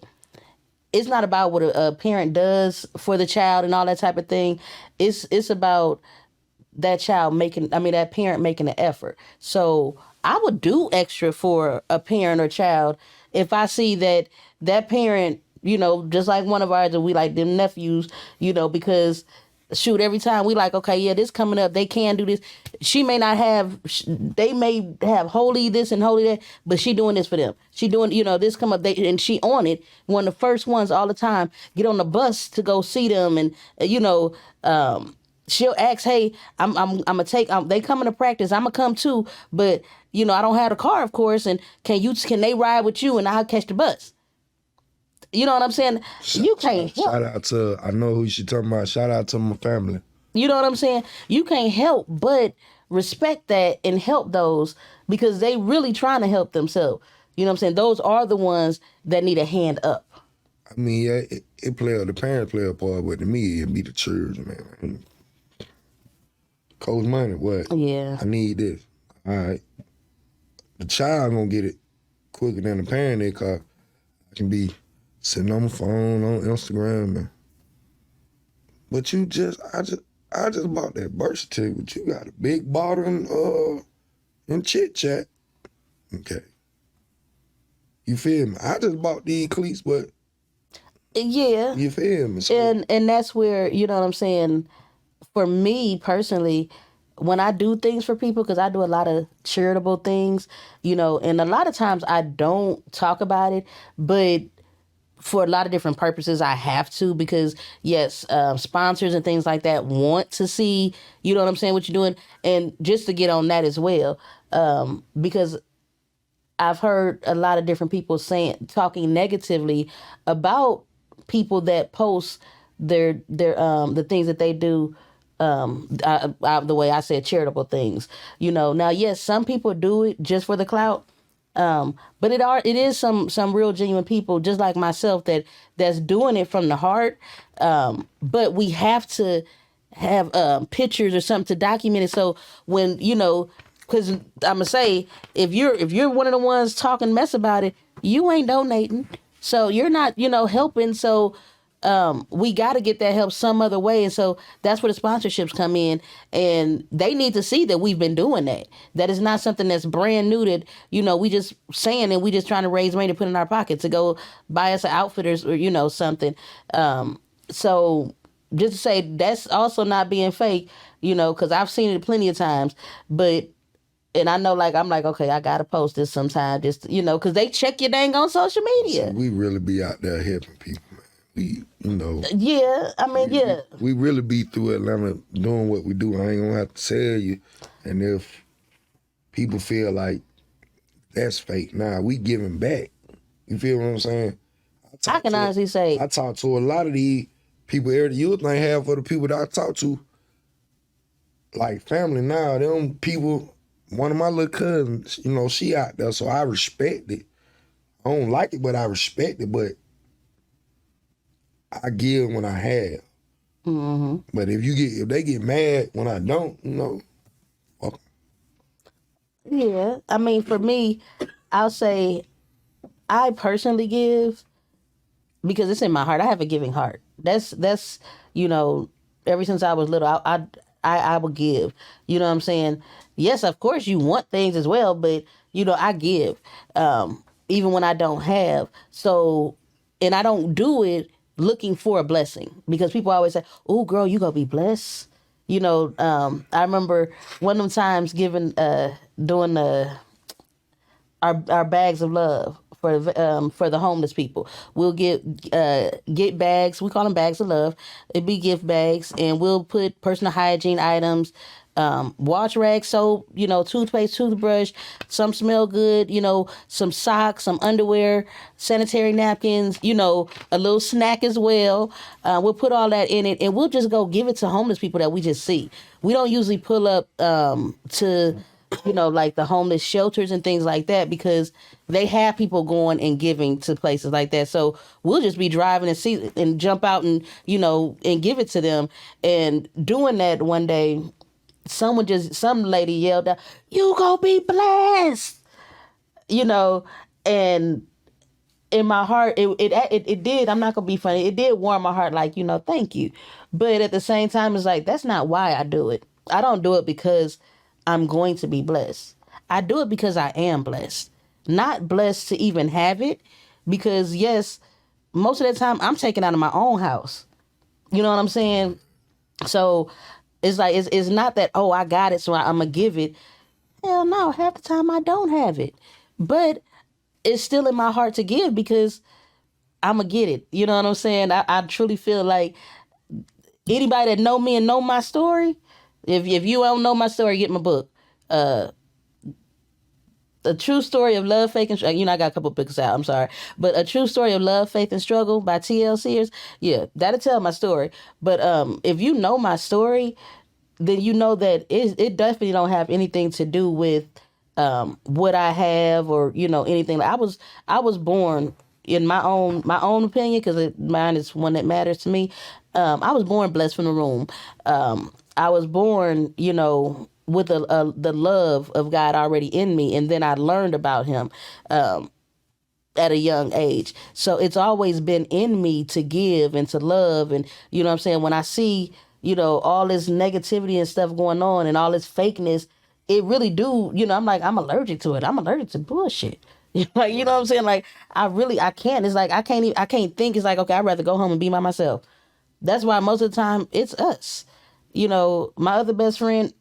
it's not about what a parent does for the child and all that type of thing. It's about that parent making an effort. So I would do extra for a parent or child if I see that parent, just like one of ours, and we like them nephews, because shoot, every time we like, okay, yeah, this coming up, they can do this. She may not have, they may have holy this and holy that, but she doing this for them. She doing, this come up, and she on it. One of the first ones all the time, get on the bus to go see them, and she'll ask, "Hey, I'm gonna take. They coming to practice. I'm gonna come too, but I don't have a car, of course. And can they ride with you, and I'll catch the bus? You know what I'm saying? You can't help. shout out to, I know who she talking about. Shout out to my family. You know what I'm saying? You can't help but respect that and help those, because they really trying to help themselves. You know what I'm saying? Those are the ones that need a hand up. I mean, yeah, the parents play a part, but to me, it be the children, man. Coach money, what? Yeah. I need this. All right. The child gonna get it quicker than the parent, because I can be sitting on my phone, on Instagram, man. But I just bought that birth certificate. You got a big bottle in Chit Chat. Okay. You feel me? I just bought these cleats, but Yeah. you feel me? So, And that's where, you know what I'm saying, for me personally, when I do things for people, because I do a lot of charitable things, and a lot of times I don't talk about it, but for a lot of different purposes I have to, because yes, sponsors and things like that want to see, you know what I'm saying, what you're doing, and just to get on that as well, because I've heard a lot of different people talking negatively about people that post their the things that they do, the way I said, charitable things. Now yes, some people do it just for the clout, but it is some real genuine people, just like myself, that's doing it from the heart. But we have to have pictures or something to document it. So when because I'm gonna say, if you're one of the ones talking mess about it, you ain't donating, so you're not helping. So we got to get that help some other way, and so that's where the sponsorships come in, and they need to see that we've been doing that. That is not something that's brand new. That we just saying, and we just trying to raise money to put in our pocket to go buy us an outfitters or something. So just to say, that's also not being fake, because I've seen it plenty of times, but. And I know, like, I'm like, okay, I gotta post this sometime, just because they check your dang on social media. so we really be out there helping people, man. Yeah, I mean, yeah. We really be through Atlanta doing what we do. I ain't gonna have to tell you. And if people feel like that's fake, nah, we giving back. You feel what I'm saying? I can honestly say, I talk to a lot of these people every day. You would think half of the people that I talk to, like family now, them people, one of my little cousins, she out there, so I respect it. I don't like it, but I respect it, but I give when I have. mm-hmm. But if they get mad when I don't, fuck 'em. Yeah, I mean, for me, I'll say I personally give because it's in my heart. I have a giving heart. That's ever since I was little, I would give. You know what I'm saying? Yes, of course you want things as well, but I give, even when I don't have. So, and I don't do it looking for a blessing, because people always say, "Oh, girl, you gonna be blessed." I remember one of them times doing our bags of love for the homeless people. We'll get bags. We call them bags of love. It'd be gift bags, and we'll put personal hygiene items, wash rag, soap, toothpaste, toothbrush. Some smell good. Some socks, some underwear, sanitary napkins. A little snack as well. We'll put all that in it, and we'll just go give it to homeless people that we just see. We don't usually pull up to like the homeless shelters and things like that, because they have people going and giving to places like that. So we'll just be driving and see and jump out and and give it to them. And doing that one day, some lady yelled out, "You gonna be blessed," and in my heart, it did. I'm not gonna be funny. It did warm my heart, like, thank you. But at the same time, it's like, that's not why I do it. I don't do it because I'm going to be blessed. I do it because I am blessed. Not blessed to even have it, because yes, most of the time I'm taking out of my own house. You know what I'm saying? So it's like, it's not that, oh, I got it, so I'm gonna give it. Hell no, half the time I don't have it. But it's still in my heart to give, because I'm gonna get it. You know what I'm saying? I truly feel like anybody that know me and know my story, if you don't know my story, get my book. A True Story of Love, Faith, and Struggle. I got a couple books out. I'm sorry, but A True Story of Love, Faith, and Struggle by T.L. Sears. Yeah, that'll tell my story. But if you know my story, then you know that it definitely don't have anything to do with what I have, or anything. I was born, in my own opinion, because mine is one that matters to me. I was born blessed from the womb. I was born, with the love of God already in me, and then I learned about Him at a young age. So it's always been in me to give and to love. And what I'm saying, when I see, all this negativity and stuff going on and all this fakeness, it really do, I'm like, I'm allergic to it. I'm allergic to bullshit. Like, you know what I'm saying? Like, I can't. It's like, I can't think. It's like, okay, I'd rather go home and be by myself. That's why most of the time it's us. My other best friend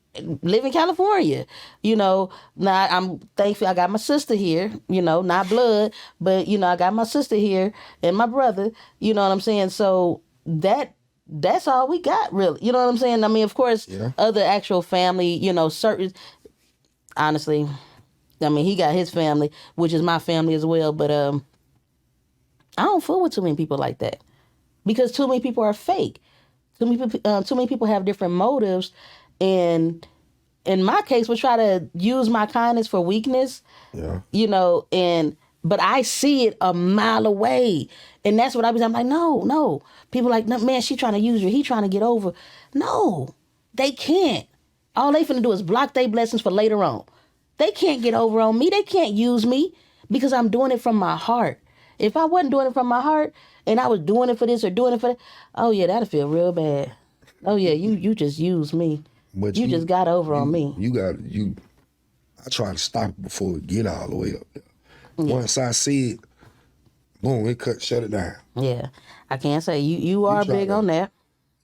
live in California. Now I'm thankful I got my sister here, not blood, but I got my sister here and my brother, you know what I'm saying? So that's all we got, really. You know what I'm saying? I mean, of course, other actual family, certain, honestly, I mean, he got his family, which is my family as well, but I don't fool with too many people like that, because too many people are fake. Too many people have different motives, and in my case, will try to use my kindness for weakness. Yeah. But I see it a mile away, and that's what I'm like, no. People like, no, man, she trying to use you. He trying to get over. No, they can't. All they finna do is block their blessings for later on. They can't get over on me. They can't use me, because I'm doing it from my heart. If I wasn't doing it from my heart, and I was doing it for this or doing it for that, oh yeah, that'd feel real bad. Oh yeah, you just used me. But you just got over on me. I try to stop it before it get all the way up there. Yeah. Once I see it, boom, shut it down. Yeah, I can't say you are big on that.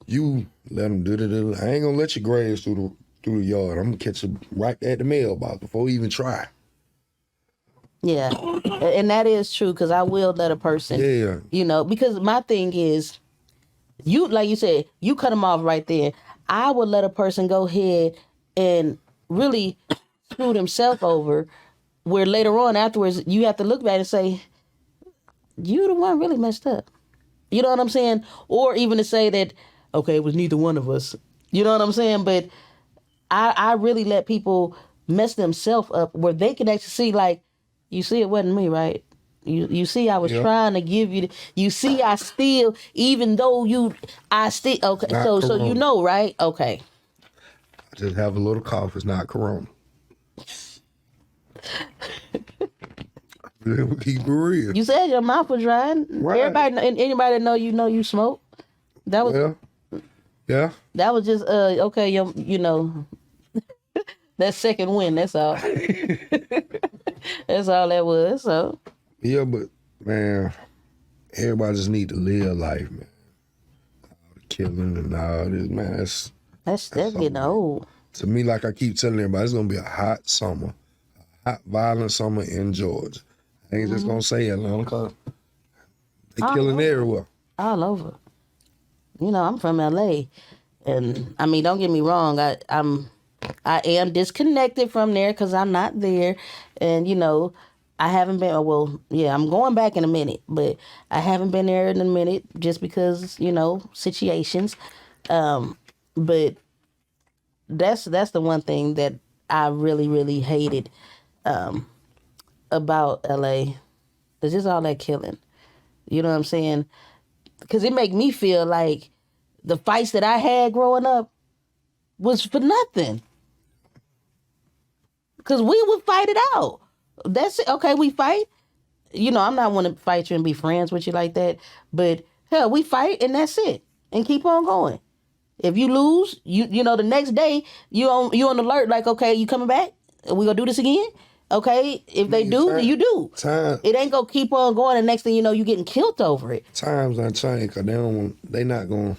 You let them do it. I ain't gonna let you graze through the yard. I'm gonna catch you right at the mailbox before you even try. Yeah, and that is true, because I will let a person, because my thing is, like you said, you cut them off right there. I would let a person go ahead and really screw themselves over, where later on afterwards you have to look back and say, you the one really messed up. You know what I'm saying? Or even to say that, okay, it was neither one of us. You know what I'm saying? But I really let people mess themselves up, where they can actually see, like, you see, it wasn't me, right? You see, I was trying to give you. You see, I still, even though okay. Not so you know, right? Okay. I just have a little cough. It's not corona. Keep it real. You said your mouth was dry. Right. Anybody that know you smoke. That was. Yeah. That was just okay. That second win. That's all. That's all that was. So. Yeah, but man, everybody just need to live life, man. All the killing and all this, man. That's getting old. To me, like I keep telling everybody, it's gonna be a hot summer, hot violent summer in Georgia. I ain't just gonna say Atlanta, cause they killing everywhere. All over. You know, I'm from LA, and I mean, don't get me wrong. I am disconnected from there because I'm not there, and you know, I haven't been. Well, yeah, I'm going back in a minute, but I haven't been there in a minute just because you know situations. But that's the one thing that I really hated about LA. It's just all that killing. You know what I'm saying? Because it make me feel like the fights that I had growing up was for nothing. Because we would fight it out. That's it. Okay, we fight. You know, I'm not want to fight you and be friends with you like that. But hell, we fight and that's it. And keep on going. If you lose, you know, the next day you on alert like, okay, you coming back? We gonna do this again? Okay, if they do, you do. It ain't gonna keep on going. And next thing you know, you getting killed over it. Times not changed because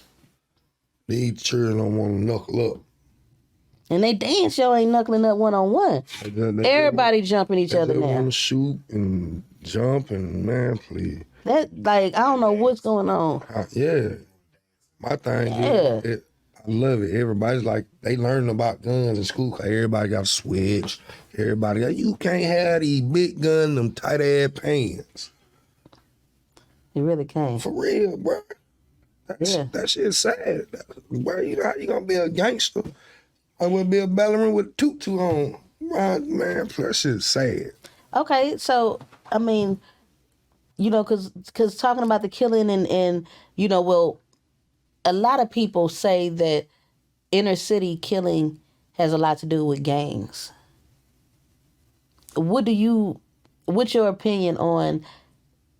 these children don't want to knuckle up. And they damn sure ain't knuckling up one-on-one. Everybody jumping each other now. They want to shoot and jump and, man, please. That, like, I don't know what's going on. Yeah. My thing is, I love it. Everybody's like, they learning about guns in school because everybody got a switch. Everybody got, you can't have these big guns, them tight-ass pants. You really can't. For real, bro. That shit's sad. Bro, you know how you gonna be a gangster? I would be a ballerina with a tutu on. Right, man, that shit's sad. Okay, so, I mean, you know, because talking about the killing and, you know, well, a lot of people say that inner city killing has a lot to do with gangs. What's your opinion on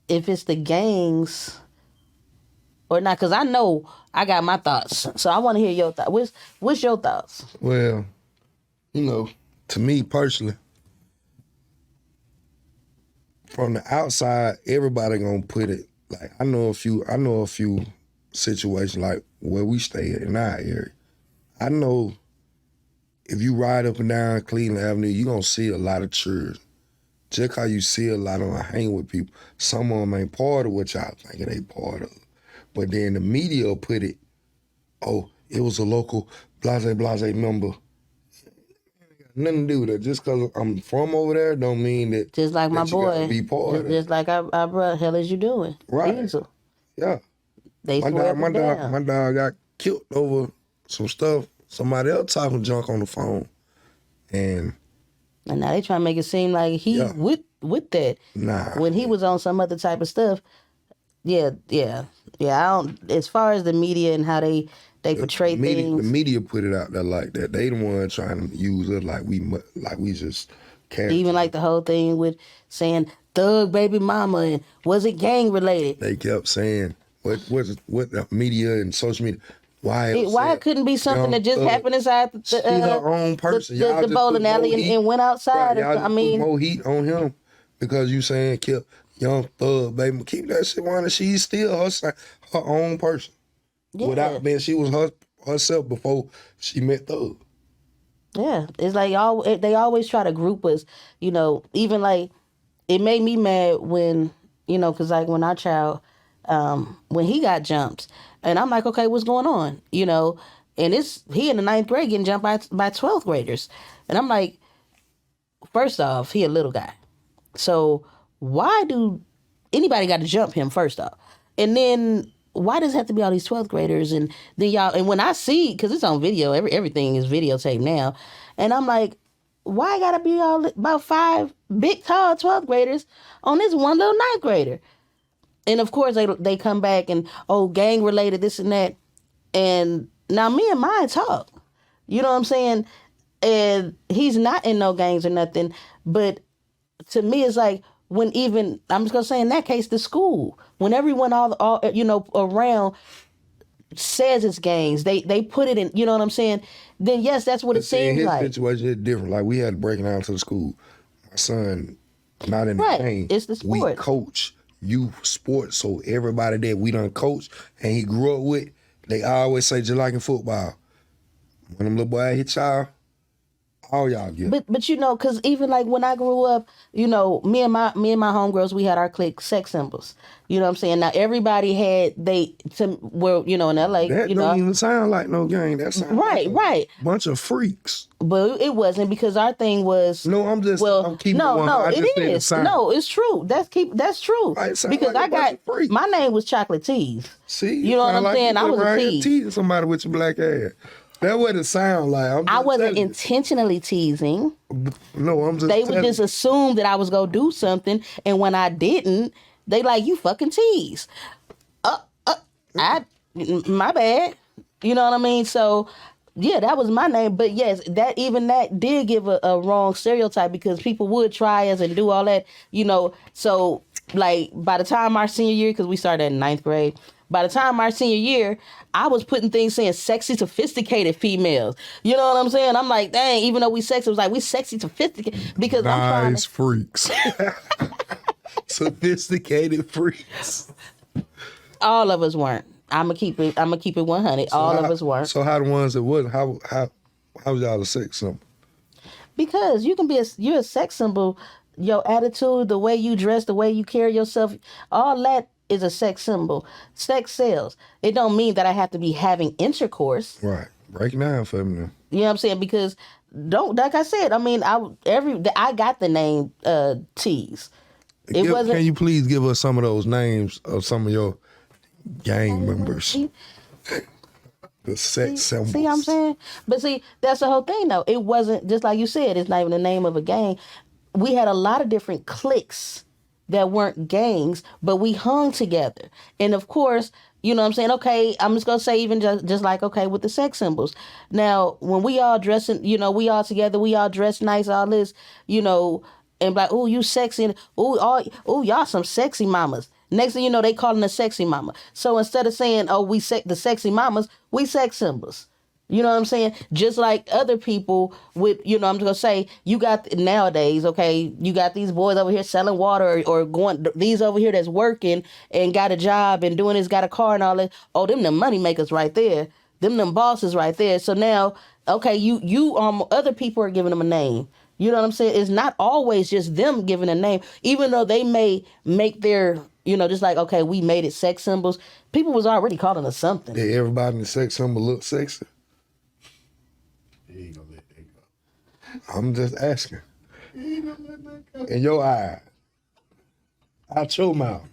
if it's the gangs or not? Because I know I got my thoughts, so I want to hear your thoughts. What's your thoughts? Well, you know, to me personally, from the outside, everybody gonna put it like I know a few situations like where we stay in our area. I know if you ride up and down Cleveland Avenue, you gonna see a lot of children. Just how you see a lot of them hang with people. Some of them ain't part of what y'all thinking they part of. But then the media will put it, oh, it was a local blase member. Nothing to do with it. Just because I'm from over there don't mean that just like my boy, be part of it. Just like our brother, hell is you doing? Right. Diesel. Yeah. They my dog got killed over some stuff. Somebody else talking junk on the phone. And now they trying to make it seem like he with that. Nah. When he was on some other type of stuff. Yeah. I don't. As far as the media and how they portray things, the media put it out there like that. They the one trying to use it like we just can't. Even like the whole thing with saying thug baby mama and was it gang related? They kept saying what the media and social media. Why it couldn't be something that just happened inside she's her own person. The bowling alley and went outside. Right, I mean, put more heat on him because you saying kill young thug baby. Keep that shit on. She's still her own person. Yeah. Without being, she was herself before she met Thug. Yeah, it's like they always try to group us. You know, even like it made me mad when because like when our child, when he got jumped, and I'm like, okay, what's going on? You know, and he in the 9th grade getting jumped by 12th graders, and I'm like, first off, he a little guy, so why do anybody got to jump him first off, and then. Why does it have to be all these 12th graders? And then and when I see, because it's on video, everything is videotaped now. And I'm like, why gotta be all about 5 big, tall 12th graders on this one little 9th grader? And of course, they come back and, gang related, this and that. And now me and mine talk. You know what I'm saying? And he's not in no gangs or nothing. But to me, it's like, when even, I'm just going to say in that case, the school, when everyone all around says it's gangs, they put it in, you know what I'm saying? Then yes, that's what it seems like. His situation is different. Like we had to break it down to the school. My son, not in the game. It's the sport. We coach youth sports. So everybody that we done coach and he grew up with, they always say just like in football, when them little boy hit y'all, all y'all get. But you know, because even like when I grew up, you know, me and my homegirls, we had our clique sex symbols. You know what I'm saying? Now everybody had well, you know, in LA, That you don't know, even sound like no gang. That sounds right, like right. a bunch of freaks. But it wasn't, because our thing was No, I'm keeping no, one. no, I just said it the is. sound. No, it's true. That's true. Right, it sound Because like I a bunch got of freaks. my name was Chocolate Tease. See, You know what I'm saying? I was a tease. teasing somebody with your black ass. That what it sound like. I wasn't telling you. intentionally teasing. No, I'm just. They would telling just you. assume that I was gonna do something, and when I didn't, they like, you fucking tease. My bad. You know what I mean? So yeah, that was my name. But yes, that did give a wrong stereotype, because people would try us and do all that, you know. So like by the time our senior year, because we started in 9th grade, by the time our senior year, I was putting things saying sexy, sophisticated females. You know what I'm saying? I'm like, dang, even though we sexy, it was like, we sexy, sophisticated, because I'm trying Nice to. freaks. Sophisticated freaks. All of us weren't. I'm gonna keep it 100. All of us weren't. So how the ones that wasn't, how was y'all a sex symbol? Because you're a sex symbol. Your attitude, the way you dress, the way you carry yourself, all that is a sex symbol. Sex sells. It don't mean that I have to be having intercourse. Right. Break it down for me now. You know what I'm saying? Because like I said, I mean, I got the name Tease. Can you please give us some of those names of some of your gang members? The sex symbols. See what I'm saying? But see, that's the whole thing though. It wasn't, just like you said, it's not even the name of a gang. We had a lot of different cliques that weren't gangs, but we hung together. And of course, you know what I'm saying? Okay, I'm just going to say, even just like, okay, with the sex symbols. Now, when we all dressing, you know, we all together, we all dress nice, all this, you know, and like, oh, you sexy. Oh, y'all some sexy mamas. Next thing you know, they calling us sexy mama. So instead of saying, oh, the sexy mamas, we sex symbols. You know what I'm saying? Just like other people with, you know, I'm just going to say, you got nowadays, okay, you got these boys over here selling water or going, these over here that's working and got a job and doing this, got a car and all that. Oh, them the money makers right there. Them bosses right there. So now, okay, other people are giving them a name. You know what I'm saying? It's not always just them giving a name, even though they may make their, you know, just like, okay, we made it sex symbols. People was already calling us something. Did everybody in the sex symbol look sexy? He ain't gonna let that go. I'm just asking. He ain't gonna let that go. In your eye, out your mouth,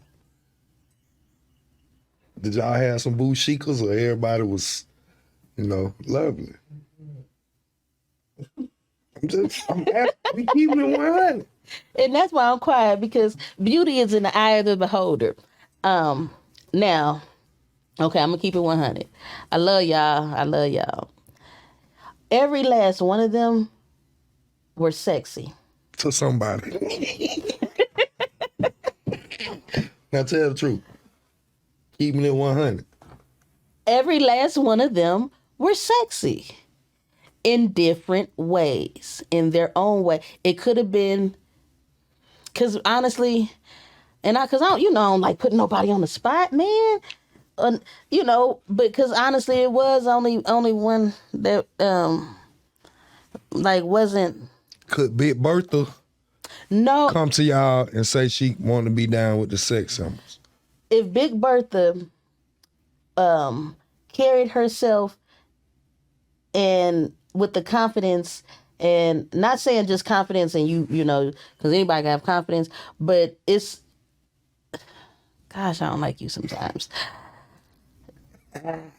did y'all have some boo shikas or everybody was, you know, lovely? I'm asking, we keeping it 100. And that's why I'm quiet, because beauty is in the eye of the beholder. Now, okay, I'm gonna keep it 100. I love y'all. Every last one of them were sexy. To somebody. Now tell the truth. Keeping it 100. Every last one of them were sexy in different ways, in their own way. It could have been, because honestly, I don't like putting nobody on the spot, man. You know, because honestly, it was only one that like wasn't. Could Big Bertha No, come to y'all and say she want to be down with the sex symbols? if Big Bertha carried herself and with the confidence, and not saying just confidence and you know, because anybody can have confidence, but it's, gosh, I don't like you sometimes.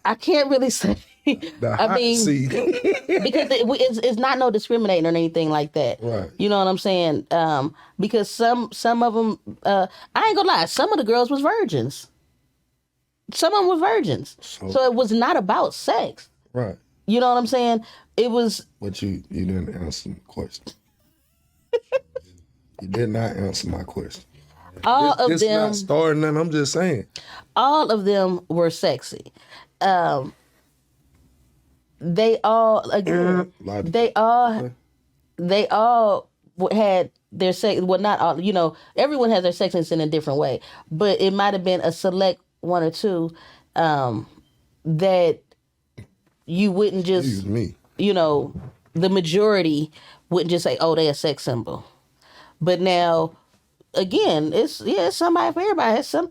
I can't really say. The I hot mean, seat. because it's not no discriminating or anything like that. Right. You know what I'm saying? Because some of them, I ain't gonna lie, some of the girls was virgins. Some of them were virgins. So it was not about sex. Right. You know what I'm saying? It was. But you didn't answer the question. You did not answer my question. All of It's them. not starting nothing. I'm just saying. All of them were sexy. They all, again, Logical. they all had their sex. Well, not all. Everyone has their sex in a different way, but it might have been a select one or two that you wouldn't just. Excuse me. The majority wouldn't just say, "Oh, they a sex symbol." But now, again, it's somebody for everybody. It's some,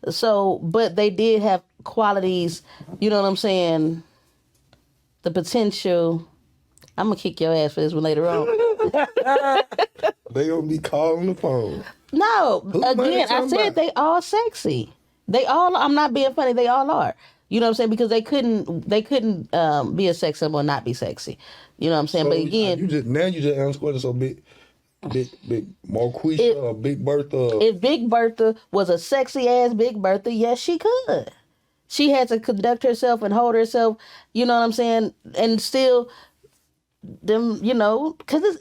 So, but they did have qualities. You know what I'm saying? The potential. I'm gonna kick your ass for this one later on. They gonna be calling the phone. No, Who am I again, I talking said about? they all sexy. They all. I'm not being funny. They all are. You know what I'm saying? Because they couldn't be a sex symbol and not be sexy. You know what I'm saying? So But again, you just answer questions so big Marquisha or Big Bertha. if Big Bertha was a sexy ass Big Bertha, yes, she could. She had to conduct herself and hold herself. You know what I'm saying? And still, them, because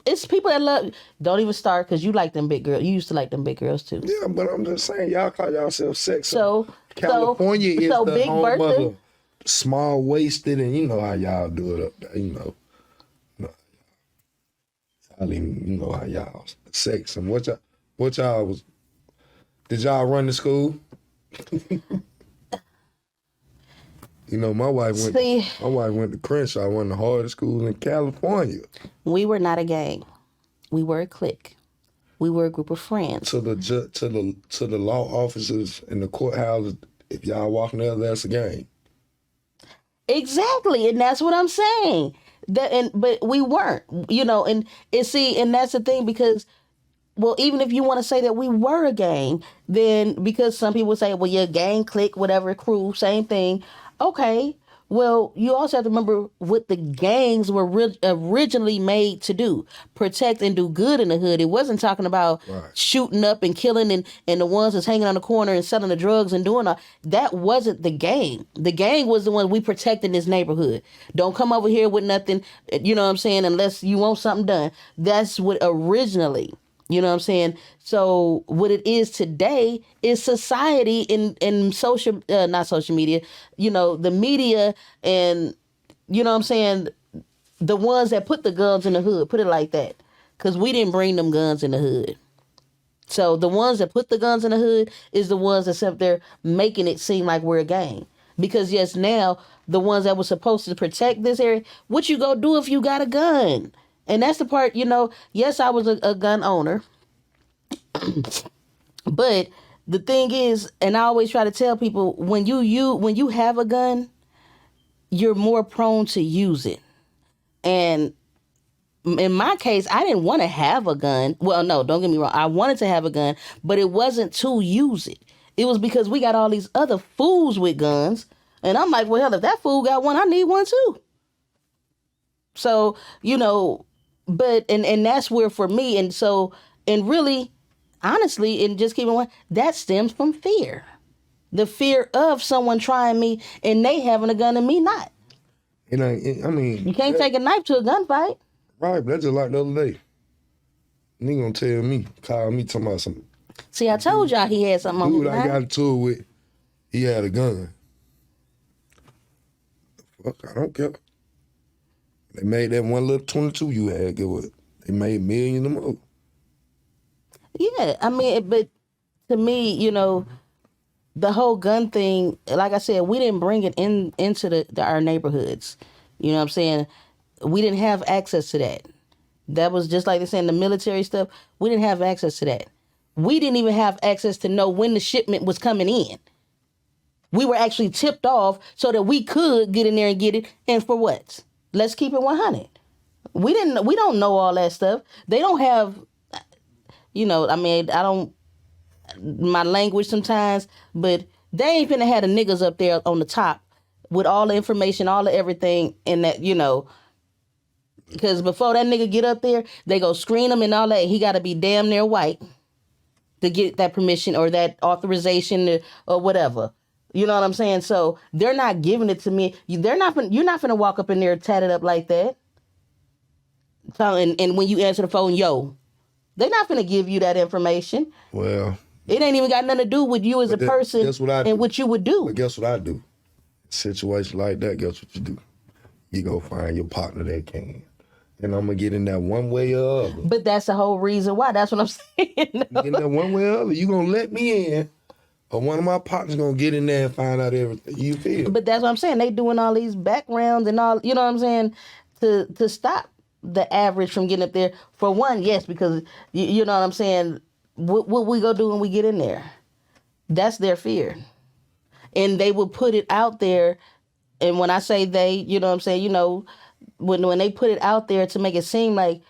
it's people that love. Don't even start because you like them big girls. You used to like them big girls too. Yeah, but I'm just saying, y'all call yourself sexy. So California is so the Big home Bertha. of the small waisted, and you know how y'all do it up there. I mean, you know how y'all sex and what y'all was. Did y'all run to school? My wife went. My wife went to Crenshaw, one of the hardest schools in California. We were not a gang. We were a clique. We were a group of friends. To the law officers in the courthouse, if y'all walking there, that's a gang. Exactly, and that's what I'm saying. But we weren't, and that's the thing because, well, even if you want to say that we were a gang, then because some people say, well, you're a gang, clique, whatever, crew, same thing. Okay, well, you also have to remember what the gangs were originally made to do: protect and do good in the hood. It wasn't talking about shooting up and killing and the ones that's hanging on the corner and selling the drugs and doing all. That wasn't the gang. The gang was the one we protect in this neighborhood. Don't come over here with nothing, you know what I'm saying, unless you want something done. That's what originally. You know what I'm saying? So what it is today is society in social, not social media, the media and, you know what I'm saying, the ones that put the guns in the hood, put it like that. Because we didn't bring them guns in the hood. So the ones that put the guns in the hood is the ones that's up there making it seem like we're a gang. Because yes, now the ones that were supposed to protect this area, what you go do if you got a gun? And that's the part, yes, I was a gun owner. But the thing is, and I always try to tell people, when you have a gun, you're more prone to use it. And in my case, I didn't want to have a gun. Well, no, don't get me wrong. I wanted to have a gun, but it wasn't to use it. It was because we got all these other fools with guns. And I'm like, well, hell, if that fool got one, I need one too. So, but, and that's where for me, and so, and really, honestly, and just keep in mind, that stems from fear. The fear of someone trying me and they having a gun and me not. I mean, You can't take a knife to a gunfight. Right, but that's just like the other day. Nigga gonna call me, talking about some. See, I told y'all he had something on Dude his I mind. got into it with, he had a gun. Fuck, I don't care. They made that one little 22 you had, get what? They made millions of more. Yeah, I mean, but to me, the whole gun thing, like I said, we didn't bring it into our neighborhoods. You know what I'm saying? We didn't have access to that. That was just like they saying the military stuff. We didn't have access to that. We didn't even have access to know when the shipment was coming in. We were actually tipped off so that we could get in there and get it. And for what? Let's keep it 100. We don't know all that stuff. They don't have, my language sometimes, but they ain't finna have the niggas up there on the top with all the information, all the everything, and that, because before that nigga get up there, they go screen him and all that. He got to be damn near white to get that permission or that authorization or whatever. You know what I'm saying? So they're not giving it to me. You're not finna walk up in there tatted up like that. And when you answer the phone, yo, they're not finna give you that information. Well, it ain't even got nothing to do with you as a person and what you would do. But guess what I do? Situation like that, guess what you do? You go find your partner that can. and I'm gonna get in there one way or other. But that's the whole reason why. That's what I'm saying. Get in there one way or other. You gonna let me in, or one of my partners gonna get in there and find out everything. You feel? But that's what I'm saying. They doing all these backgrounds and all, you know what I'm saying, to stop the average from getting up there. For one, yes, because you know what I'm saying. What we go do when we get in there? That's their fear, and they will put it out there. And when I say they, you know what I'm saying, you know, when they put it out there to make it seem like,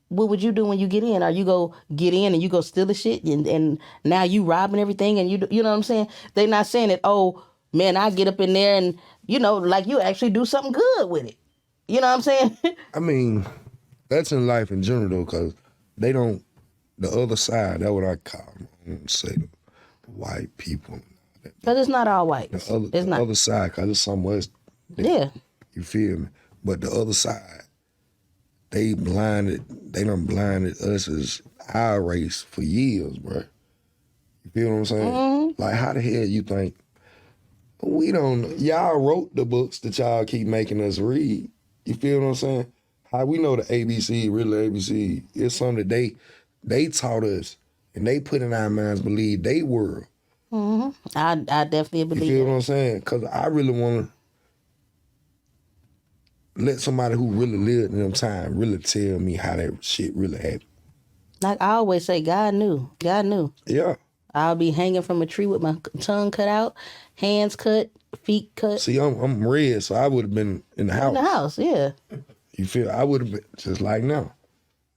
what would you do when you get in? Are you go get in and you go steal the shit and now you robbing everything and you know what I'm saying? They not saying it, oh man, I get up in there and, you know, like you actually do something good with it. You know what I'm saying? I mean, that's in life in general though, because they don't, the other side, that's what I call them. I don't say the white people. Because it's not all white. The other side, because it's something else. Yeah. You feel me? But the other side, they done blinded us as our race for years, bro. You feel what I'm saying? Mm-hmm. Like, how the hell you think we don't, y'all wrote the books that y'all keep making us read. You feel what I'm saying? How we know the ABC, really ABC, it's something that they taught us and they put in our minds, believe they were. Mm-hmm. I definitely believe You feel it. what I'm saying? Because I really want to let somebody who really lived in them time really tell me how that shit really happened. Like I always say, God knew. God knew. Yeah. I'll be hanging from a tree with my tongue cut out, hands cut, feet cut. See, I'm red, so I would have been in the house. In the house, yeah. You feel? I would have been just like now.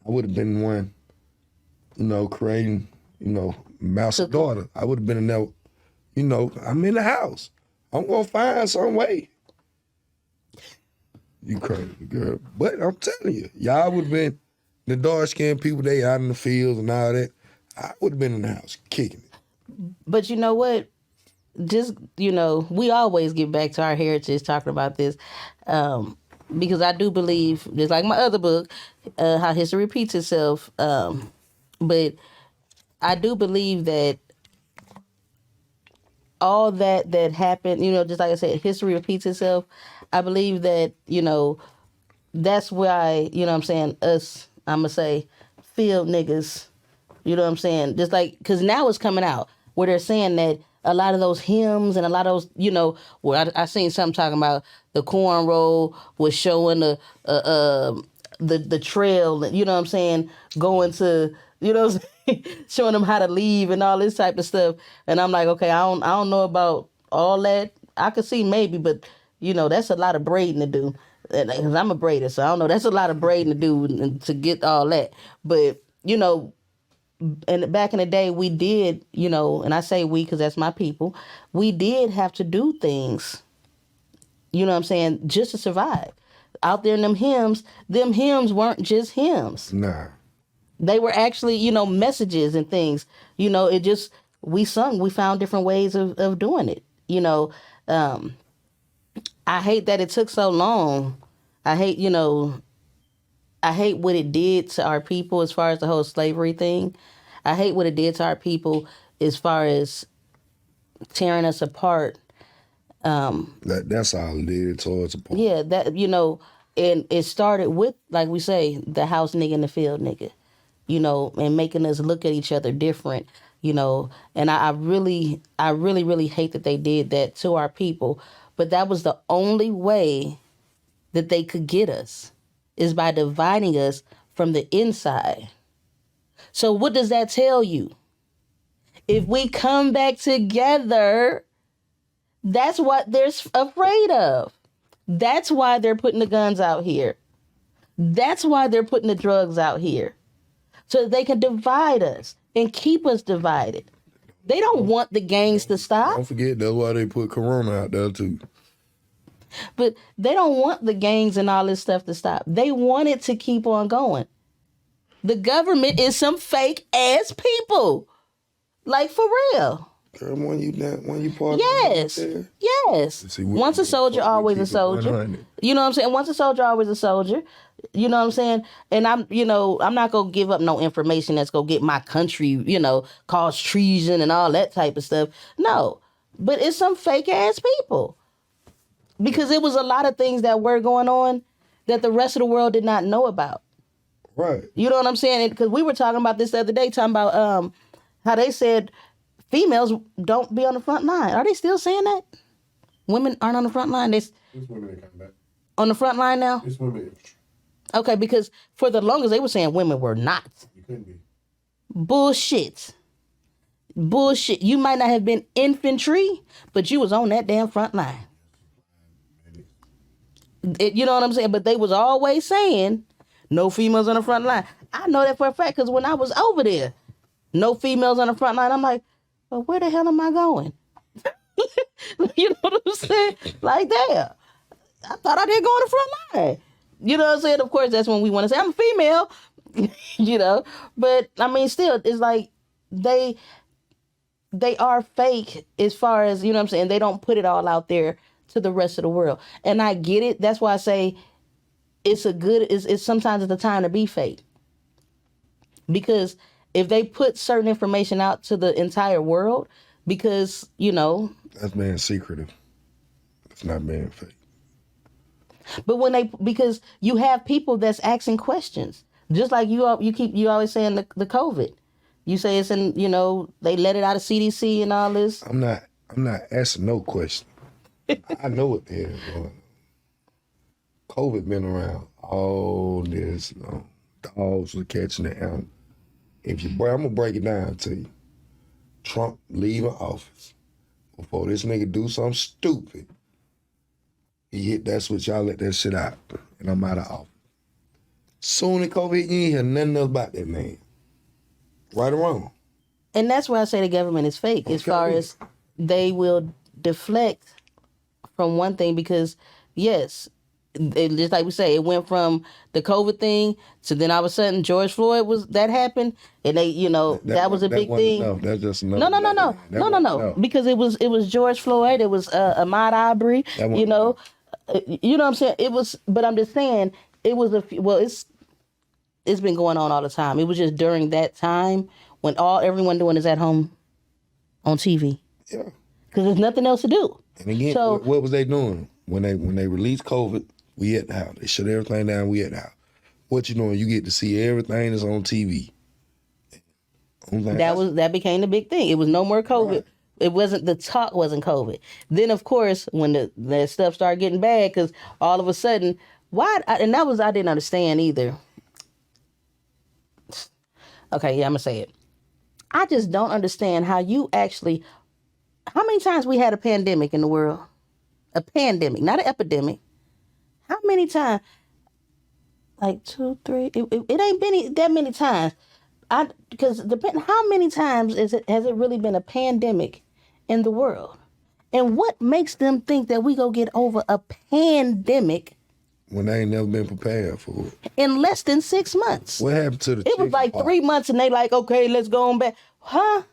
I would have been one, you know, creating, you know, mouse and daughter. I would have been in there, you know, I'm in the house. I'm gonna find some way. You crazy girl. But I'm telling you, y'all would have been the dark skinned people, they out in the fields and all that. I would have been in the house kicking it. But you know what? Just, you know, we always get back to our heritage talking about this. Because I do believe, just like my other book, how history repeats itself. But I do believe that all that happened, you know, just like I said, history repeats itself. I believe that, you know, that's why, you know what I'm saying, us, I'm going to say, field niggas, you know what I'm saying? Just like, because now it's coming out where they're saying that a lot of those hymns and a lot of those, you know, where I seen something talking about the cornrow was showing the trail, you know what I'm saying, going to, you know what I'm saying, showing them how to leave and all this type of stuff. And I'm like, okay, I don't know about all that. I could see maybe, but, you know, that's a lot of braiding to do. Because I'm a braider, so I don't know. That's a lot of braiding to do to get all that. But, you know, and back in the day, we did, you know, and I say we because that's my people, we did have to do things, you know what I'm saying, just to survive. Out there in them hymns weren't just hymns. Nah. They were actually, you know, messages and things. You know, it just, we found different ways of doing it. You know, I hate that it took so long. I hate what it did to our people as far as the whole slavery thing. I hate what it did to our people as far as tearing us apart. That's all it did. It tore us apart. Yeah, that, you know, and it started with, like we say, the house nigga and the field nigga, you know, and making us look at each other different, you know. And I really, really hate that they did that to our people. But that was the only way that they could get us, is by dividing us from the inside. So what does that tell you? If we come back together, that's what they're afraid of. That's why they're putting the guns out here. That's why they're putting the drugs out here. So that they can divide us and keep us divided. They don't want the gangs to stop. Don't forget, that's why they put Corona out there too. But they don't want the gangs and all this stuff to stop. They want it to keep on going. The government is some fake ass people. Like, for real. Girl, when you part Yes. Yes. See, Once a soldier, always a soldier. You know what I'm saying? Once a soldier, always a soldier. You know what I'm saying? And I'm not going to give up no information that's going to get my country, you know, cause treason and all that type of stuff. No. But it's some fake ass people. Because it was a lot of things that were going on that the rest of the world did not know about. Right. You know what I'm saying? Because we were talking about this the other day, talking about how they said females don't be on the front line. Are they still saying that? Women aren't on the front line. It's women that come back. On the front line now? It's women infantry. Okay, because for the longest they were saying women were not. You couldn't be. Bullshit. You might not have been infantry, but you was on that damn front line. You know what I'm saying? But they was always saying no females on the front line. I know that for a fact because when I was over there, no females on the front line. I'm like, well, where the hell am I going? You know what I'm saying? Like, damn, I thought I didn't go on the front line. You know what I'm saying? Of course, that's when we want to say I'm a female, you know. But I mean, still, it's like they are fake as far as, you know what I'm saying? They don't put it all out there to the rest of the world. And I get it. That's why I say it's sometimes it's the time to be fake. Because if they put certain information out to the entire world, because, you know. That's being secretive. It's not being fake. But because you have people that's asking questions, just like you always saying the COVID. You say it's in, you know, they let it out of CDC and all this. I'm not asking no question. I know what the hell is going on. COVID been around all this long. Dogs were catching the animal. I'm gonna break it down to you. Trump leaving office. Before this nigga do something stupid, he hit that switch, y'all let that shit out. And I'm out of office. Soon as COVID, you ain't hear nothing else about that man. Right or wrong. And that's why I say the government is fake, as far as they will deflect from one thing, because yes, just like we say, it went from the COVID thing to then all of a sudden George Floyd happened, and they, you know, that was a big thing. No, that's just another. No. Because it was George Floyd, it was Ahmaud Arbery, you know what I'm saying. It was, but I'm just saying it was it's been going on all the time. It was just during that time when everyone doing is at home on TV. Yeah. Because there's nothing else to do. And again, so, what was they doing when they released COVID? We at the house. They shut everything down. We at the house. What you doing? You get to see everything that's on TV. That became the big thing. It was no more COVID. Right. It wasn't, the talk wasn't COVID. Then of course when the stuff started getting bad, because all of a sudden I didn't understand either. Okay, yeah, I'm gonna say it. I just don't understand how many times we had a pandemic in the world? A pandemic, not an epidemic. How many times? Like 2, 3. It ain't been that many times. Because how many times has it really been a pandemic in the world? And what makes them think that we go get over a pandemic when they ain't never been prepared for it? In less than 6 months. What happened to the It was like 3 months and they like, okay, let's go on back. Huh?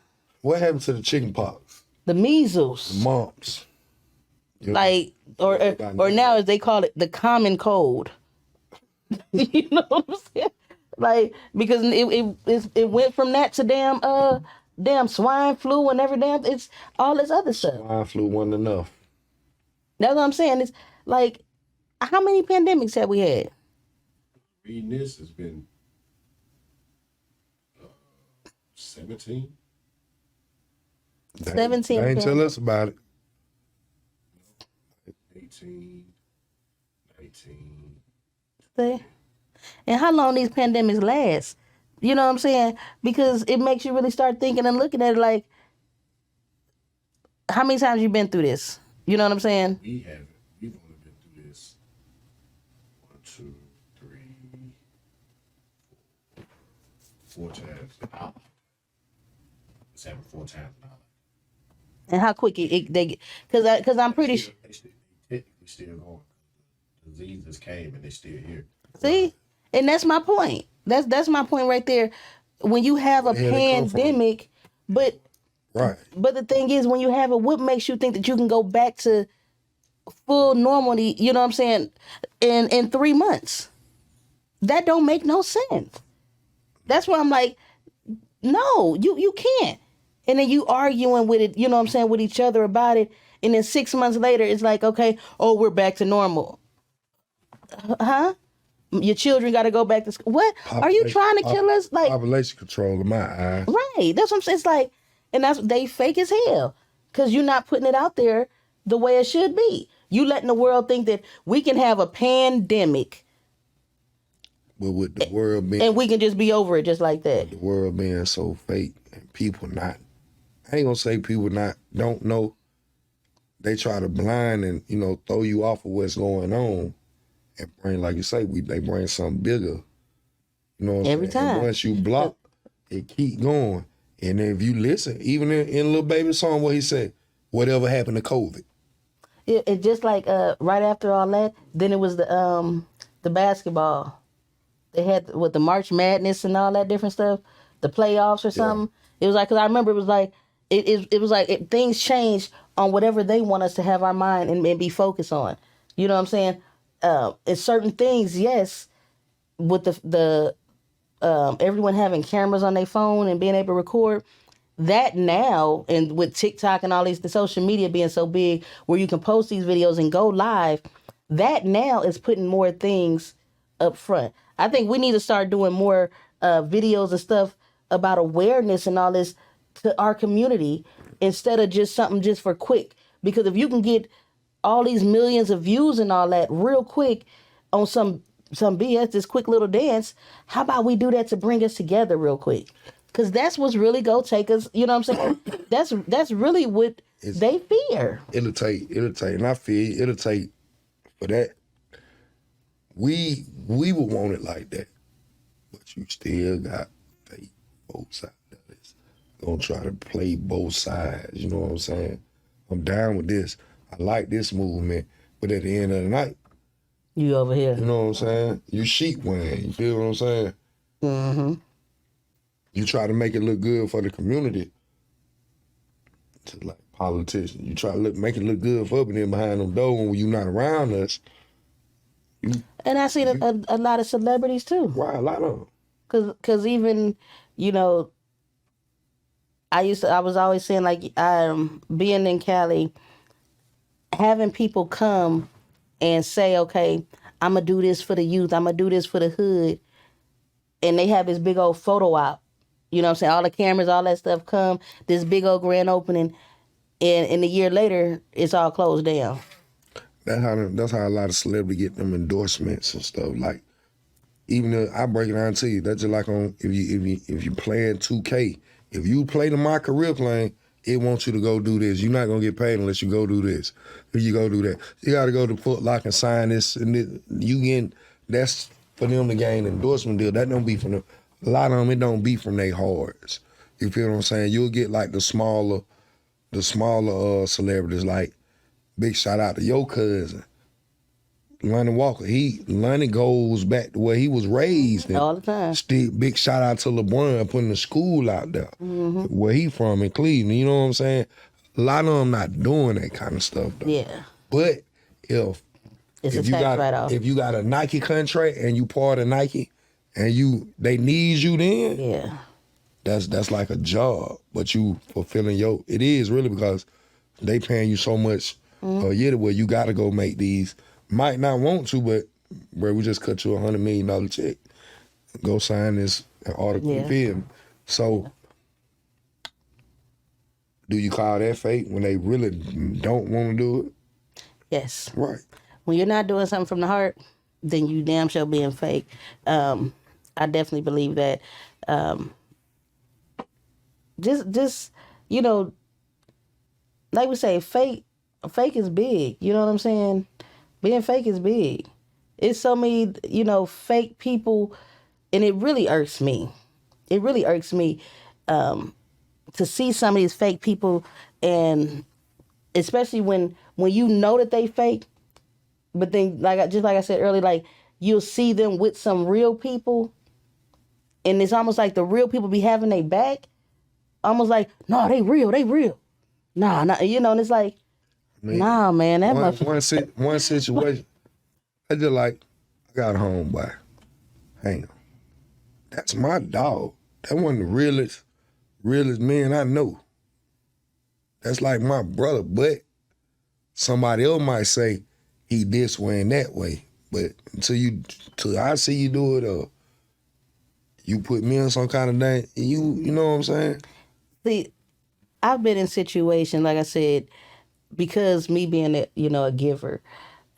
What happened to the chicken pox? The measles. The mumps. Like, or now as they call it, the common cold. You know what I'm saying? Like, because it went from that to damn swine flu and it's all this other stuff. Swine flu wasn't enough. That's what I'm saying. It's like, how many pandemics have we had? Reading this has been 17. 17. They ain't tell us about it. 18, 19. See? And how long these pandemics last? You know what I'm saying? Because it makes you really start thinking and looking at it like, how many times you been through this? You know what I'm saying? We haven't. We've only been through this 1, 2, 3, 4 times in our life. It's happened 4 times in our life. And how quick because I'm pretty sure. They technically still going. Diseases came and they still here. See? And that's my point. That's my point right there. When you have a pandemic, but the thing is, when you have it, what makes you think that you can go back to full normality, you know what I'm saying, in 3 months? That don't make no sense. That's why I'm like, no, you can't. And then you arguing with it, you know what I'm saying, with each other about it. And then 6 months later, it's like, okay, we're back to normal. Huh? your children got to go back to school. What are you trying to kill us? Like population control in my eyes. right? That's what I'm saying. It's like, and that's they fake as hell because you're not putting it out there the way it should be. You letting the world think that we can have a pandemic But with the world being, and we can just be over it just like that. the world being so fake and people not, I ain't gonna say people don't know. They try to blind and, throw you off of what's going on and bring, like you say, they bring something bigger. You know what I'm Every saying? And time. once you block, it keep going. And then if you listen, even in Lil Baby's song where he said, whatever happened to COVID? It just like right after all that, then it was the basketball. They had with the March Madness and all that different stuff, the playoffs or something. It was like, cause I remember it was like it was like things changed on whatever they want us to have our mind and be focused on. You know what I'm saying? It's certain things, yes, with the everyone having cameras on their phone and being able to record. That now, and with TikTok and all the social media being so big where you can post these videos and go live, that now is putting more things up front. I think we need to start doing more videos and stuff about awareness and all this to our community instead of just something just for quick. Because if you can get all these millions of views and all that real quick on some BS, this quick little dance, how about we do that to bring us together real quick? Because that's what's really go take us, you know what I'm saying? That's really what they fear. It'll take, and I feel it'll take for that. We would want it like that, but you still got fake folks out there that's gonna try to play both sides. You know what I'm saying? I'm down with this. I like this movement, but at the end of the night, You over here. you know what I'm saying? You sheep wearing. You feel what I'm saying? Mm-hmm. You try to make it look good for the community, just like politicians. You try to make it look good for up and then behind them door when you not around us. And I seen a lot of celebrities too. Why a lot of them? Cause even, I was always saying like, being in Cali, having people come and say, okay, I'm gonna do this for the youth. I'm gonna do this for the hood. And they have this big old photo op. You know what I'm saying? All the cameras, all that stuff come, this big old grand opening, and a year later, it's all closed down. That's how a lot of celebrities get them endorsements and stuff. Like, even though I break it down to you, that's just like on if you playing 2K, if you play the My Career playing, it wants you to go do this. You're not gonna get paid unless you go do this. If you go do that, you got to go to Foot Locker and sign this, and that's for them to gain endorsement deal. That don't be from them. A lot of them, it don't be from their hearts. You feel what I'm saying? You'll get like the smaller celebrities. Like, big shout out to your cousin, Lonnie Walker. Lonnie goes back to where he was raised. All the time. Still, big shout out to LeBron putting the school out there, where he from in Cleveland. You know what I'm saying? A lot of them not doing that kind of stuff though. Yeah. But if It's a you tax got write-off. if you got a Nike contract and you part of Nike and they need you then, Yeah. that's like a job. But you fulfilling it is really because they paying you so much a year to where you got to go make these. Might not want to, but where we just cut you $100 million check, go sign this article. Yeah. Film. So, do you call that fake when they really don't want to do it? Yes. Right. When you're not doing something from the heart, then you damn sure being fake. I definitely believe that. Just like we say, fake is big. You know what I'm saying? Being fake is big. It's so many, fake people, and it really irks me. It really irks me to see some of these fake people, and especially when you know that they fake, but then like I said earlier, like you'll see them with some real people, and it's almost like the real people be having their back, almost like, no, they real. Nah, and it's like, nah, man, that one situation. I just like, I got a homeboy. Hang on. That's my dog. That one of the realest men I know. That's like my brother, but somebody else might say he this way and that way. But till I see you do it, or you put me in some kind of thing, you know what I'm saying? See, I've been in situations, like I said, because me being a giver,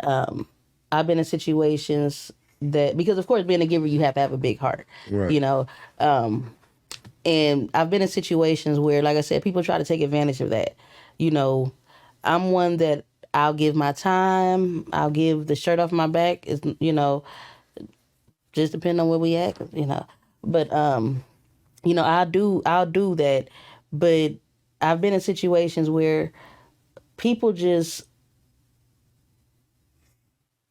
I've been in situations that, because of course being a giver, you have to have a big heart, Right. you know. And I've been in situations where, like I said, people try to take advantage of that. You know, I'm one that I'll give my time, I'll give the shirt off my back, is just depending on where we at, But I'll do that. But I've been in situations where people just,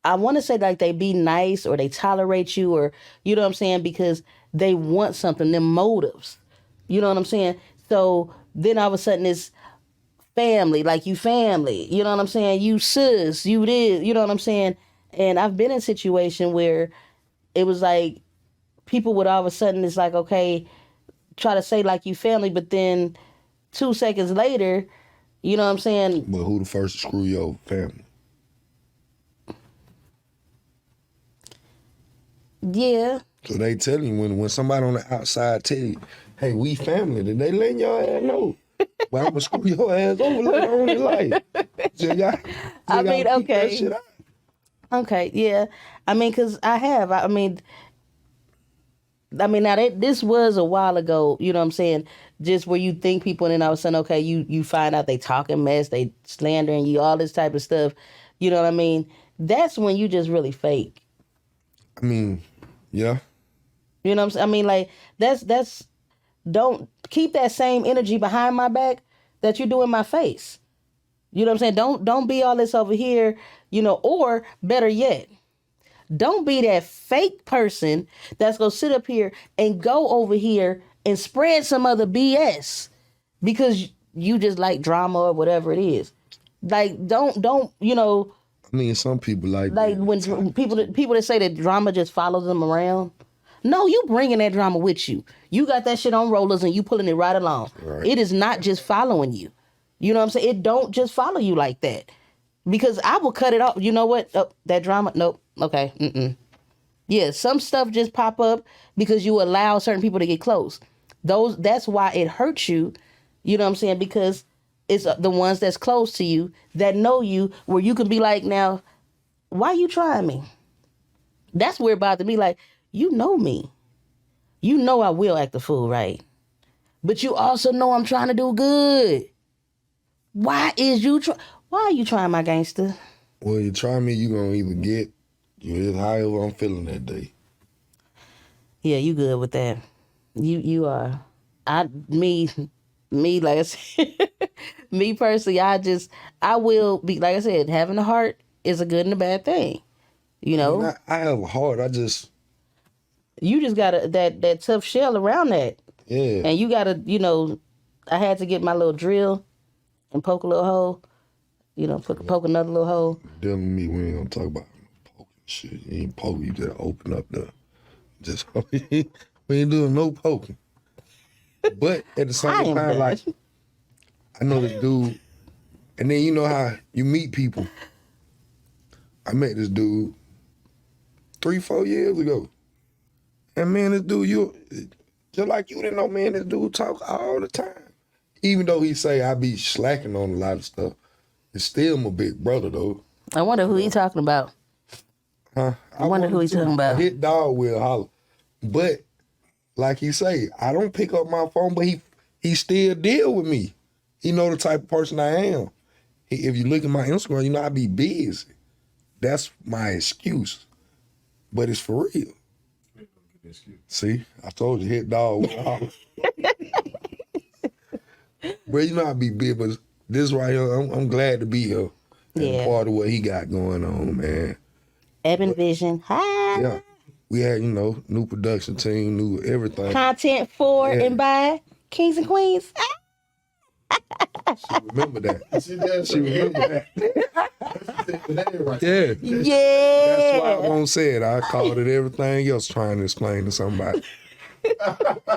I want to say like they be nice or they tolerate you, or you know what I'm saying, because they want something, them motives. You know what I'm saying? So then all of a sudden it's family, like you family. You know what I'm saying? You sis, you this, you know what I'm saying? And I've been in a situation where it was like people would all of a sudden, it's like, okay, try to say like you family, but then 2 seconds later, you know what I'm saying? But who the first to screw your family? Yeah. So they tell you when somebody on the outside tell you, hey, we family, then they letting your ass know. But I'm gonna screw your ass over later on in life. So I mean, keep that okay. shit out. Okay, yeah. I mean, because now this was a while ago, you know what I'm saying? Just where you think people, and then all of a sudden, okay, you find out they talking mess, they slandering you, all this type of stuff. You know what I mean? That's when you just really fake. I mean, yeah. You know what I'm saying? I mean, like, that's don't keep that same energy behind my back that you do in my face. You know what I'm saying? Don't be all this over here, or better yet, don't be that fake person that's gonna sit up here and go over here and spread some other BS because you just like drama or whatever it is. Like don't I mean, some people like when people that say that drama just follows them around. No, you bringing that drama with you. You got that shit on rollers and you pulling it right along. Right. It is not just following you. You know what I'm saying? It don't just follow you like that. Because I will cut it off. You know what? Oh, that drama? Nope. Okay. Yeah, some stuff just pop up because you allow certain people to get close. That's why it hurts you. You know what I'm saying? Because it's the ones that's close to you that know you, where you can be like, now, why you trying me? That's where it bothered me. Like, you know me. You know I will act a fool, right? But you also know I'm trying to do good. Why are you trying, my gangster? Well, you try me, you gonna either get you however I'm feeling that day. Yeah, you good with that. You are. Me, like I said, me personally, I will be, like I said, having a heart is a good and a bad thing. You know? I mean, I have a heart. You just got that tough shell around that. Yeah. And you gotta, I had to get my little drill and poke a little hole. Poke another little hole. Dealing with me, we ain't gonna talk about poking shit. You ain't poking, you just open up we ain't doing no poking. But at the same time, like, I know this dude, and then you know how you meet people. I met this dude 3-4 years ago. And man, this dude, just like you didn't know, man, this dude talk all the time. Even though he say I be slacking on a lot of stuff, it's still my big brother though. I wonder who he talking about. Huh? I wonder who he talking about. A hit dog will holler. But like he say, I don't pick up my phone, but he still deal with me. He know the type of person I am. If you look at my Instagram, you know I be busy. That's my excuse. But it's for real. See, I told you, hit dog will holler. Well, you know I be big, but this right here, I'm glad to be here. And part of what he got going on, man. Ebon Vision. Hi. Yeah. We had, new production team, new everything. Content for and by Kings and Queens. She remember that. She remember that. Yeah. Yeah. That's why I won't say it. I called it everything else trying to explain to somebody.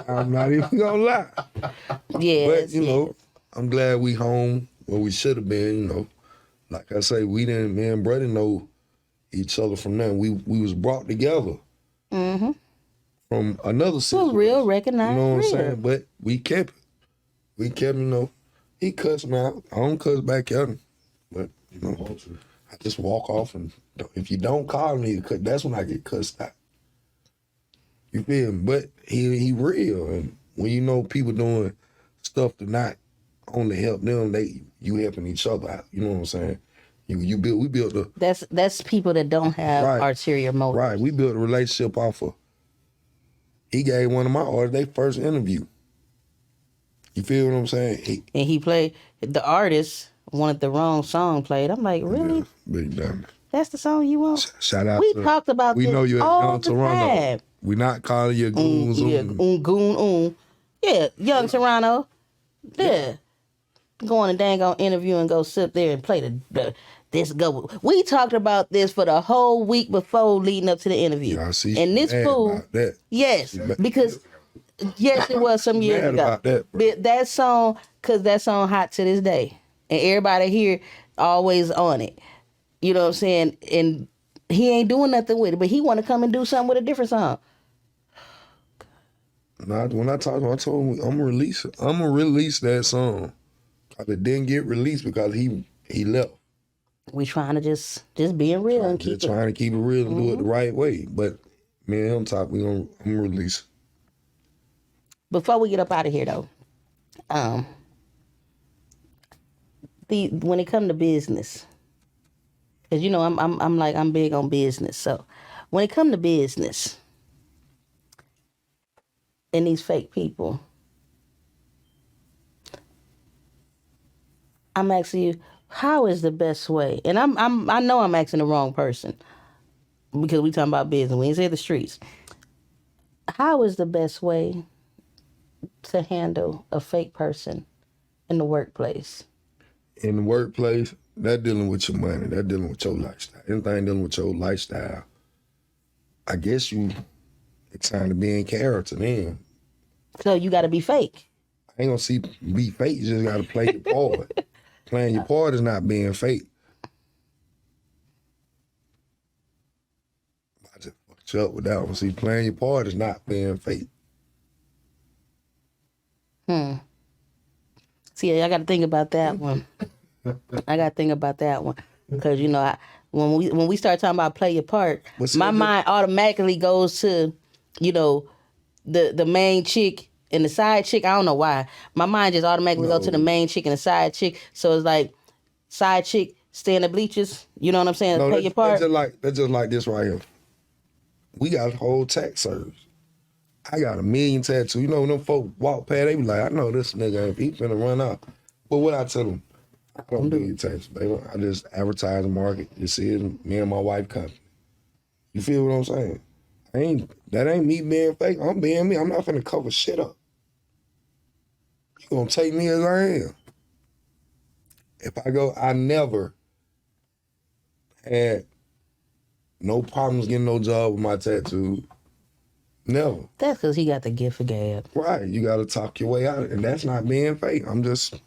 I'm not even gonna lie. Yeah. But, I'm glad we home where we should have been, Like I say, me and Brody know, each other from there. We was brought together from another situation. real, recognized, You know what I'm real. saying? But we kept it. We kept, he cussed me out. I don't cuss back at him. But, I just walk off and if you don't call me, that's when I get cussed out. You feel me? But he real. And when you know people doing stuff to not only help them, you helping each other out. You know what I'm saying? We built a That's people that don't have Right. ulterior motives. right. We built a relationship off of. He gave one of my artists their first interview. You feel what I'm saying? And he played, the artist wanted the wrong song played. I'm like, really? Big damn. That's the song you want? Shout out We to talked about we this know you at all Young the Toronto. time. We not calling you goons. Goon. Yeah, Young Toronto. Yeah. Go on a dang on interview and go sit there and play this go. We talked about this for the whole week before leading up to the interview. Yeah, I see. And this Mad fool, about that. yes, because yes, it was some years Mad ago. about that, bro. But that song, cause that song hot to this day, and everybody here always on it. You know what I'm saying? And he ain't doing nothing with it, but he want to come and do something with a different song. When I talked to him, I told him I'm gonna release it. I'm gonna release that song. It didn't get released because he left. We trying to just being real and keep Just it. trying to keep it real and do it the right way. But me and him talk. I'm gonna release it. Before we get up out of here though, when it come to business, because I'm big on business. So when it come to business and these fake people, I'm asking you, how is the best way? And I know I'm asking the wrong person because we talking about business. We ain't say the streets. How is the best way to handle a fake person in the workplace? In the workplace, that dealing with your money. That dealing with your lifestyle. Anything dealing with your lifestyle, I guess it's time to be in character then. So you got to be fake. I ain't gonna be fake. You just gotta play your part. Playing your part is not being fake. I just fucked you up with that one. See, playing your part is not being fake. See, I got to think about that one. Because when we start talking about play your part, my mind automatically goes to, the main chick and the side chick. I don't know why. My mind just automatically goes to the main chick and the side chick. So it's like side chick stay in the bleachers. You know what I'm saying? No, play your part. That's just like this right here. We got a whole tax service. I got 1 million tattoos. You know, when them folk walk past, they be like, I know this nigga, if he finna run out. But what I tell them, I don't do your taxes, baby. I just advertise and market. You see it, me and my wife company. You feel what I'm saying? That ain't me being fake. I'm being me. I'm not finna cover shit up. You gonna take me as I am. If I go, I never had no problems getting no job with my tattoo. Never. That's because he got the gift for gab. Right. You got to talk your way out. And that's not being fake. I'm just,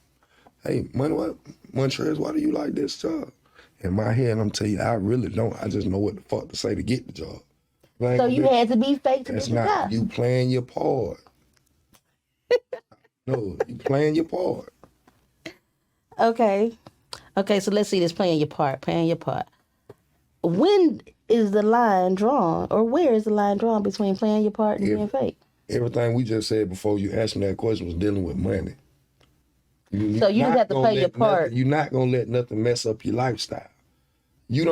hey, Montrez, why do you like this job? In my head, I'm telling you, I really don't. I just know what the fuck to say to get the job. So you had to be fake to That's get the not job. you playing your part. No, you playing your part. Okay, so let's see this playing your part. When is the line drawn, or where is the line drawn between playing your part and being fake? Everything we just said before you asked me that question was dealing with money. So you just have to play your part. You're not going to let nothing mess up your lifestyle. You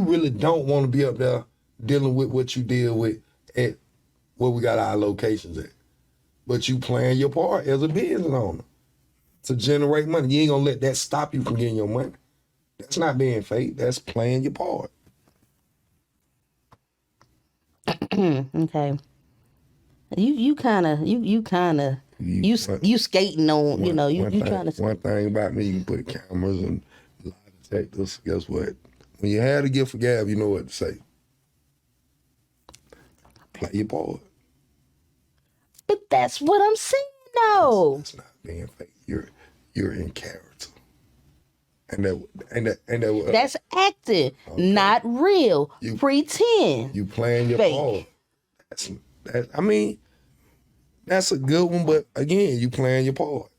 really don't want to be up there dealing with what you deal with at where we got our locations at. But you playing your part as a business owner to generate money. You ain't going to let that stop you from getting your money. That's not being fake. That's playing your part. Okay. You skating on, you trying to. One thing about me, you can put cameras and lie detectors. Guess what? When you had a gift for gab, you know what to say. Play your part. But that's what I'm saying, though. That's not being fake. You're in character. And that That's acting, not real. You- Pretend. you playing your Fake. part. I mean, that's a good one, but again, you playing your part.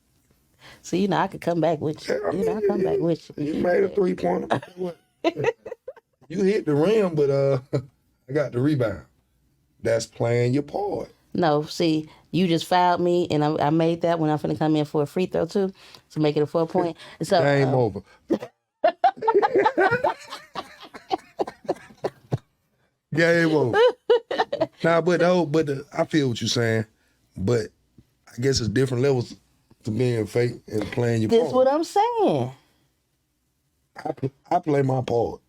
So, I could come back with you. I mean, I'll come back with you. You made a 3-pointer. You hit the rim, but I got the rebound. That's playing your part. No, see, you just fouled me, and I made that when I'm finna come in for a free throw, too, to make it a 4-point. So, Game over. Game over. Nah, but I feel what you're saying, but I guess it's different levels to being fake and playing your this part. what I'm saying. I play my part.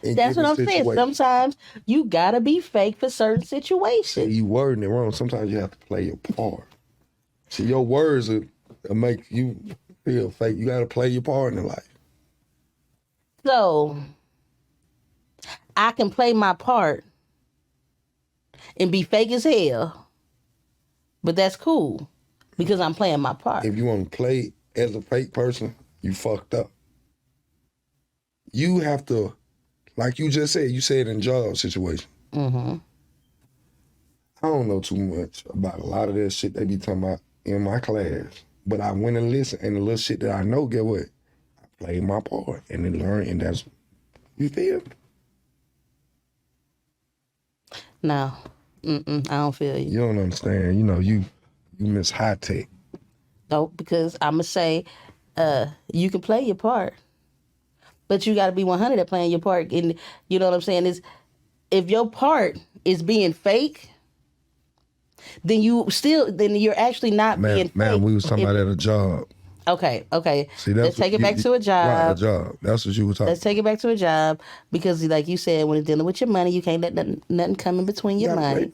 in That's what given I'm saying. situations. Sometimes you gotta be fake for certain See, situations. you wording it wrong. Sometimes you have to play your part. See, your words will make you feel fake. You got to play your part in life. So I can play my part and be fake as hell, but that's cool because I'm playing my part. If you want to play as a fake person, you fucked up. You have to, like you just said, you said in job situation. Mm-hmm. I don't know too much about a lot of that shit they be talking about in my class, but I went and listened, and the little shit that I know, get what? I played my part and then learned, and that's, you feel me? No, I don't feel you. You don't understand. You know, you miss high tech. No, because I'm gonna say, you can play your part, but you got to be 100 at playing your part. And you know what I'm saying is, if your part is being fake, then you're actually not being fake. Man, we was talking about at a job. Okay. See, that's Let's take it back to a job. Right, a job. That's what you were talking. Let's take it back to a job because, like you said, when it's dealing with your money, you can't let nothing come in between your money.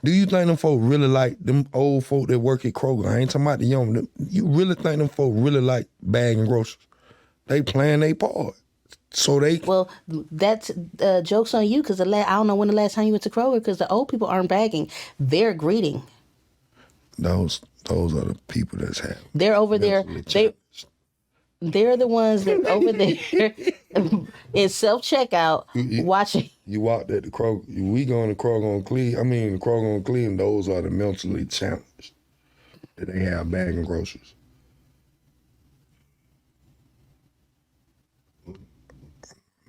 Do you think them folk really like them old folk that work at Kroger? I ain't talking about the young. You really think them folk really like bagging groceries? They playing their part. So they... Well, that's joke's on you because I don't know when the last time you went to Kroger because the old people aren't bagging. They're greeting. Those are the people that's having... They're over there. They're the ones that over there in self-checkout watching. You walked at the Kroger. We going to Kroger on Cleveland. I mean, the Kroger on Cleveland, those are the mentally challenged that they have bagging groceries.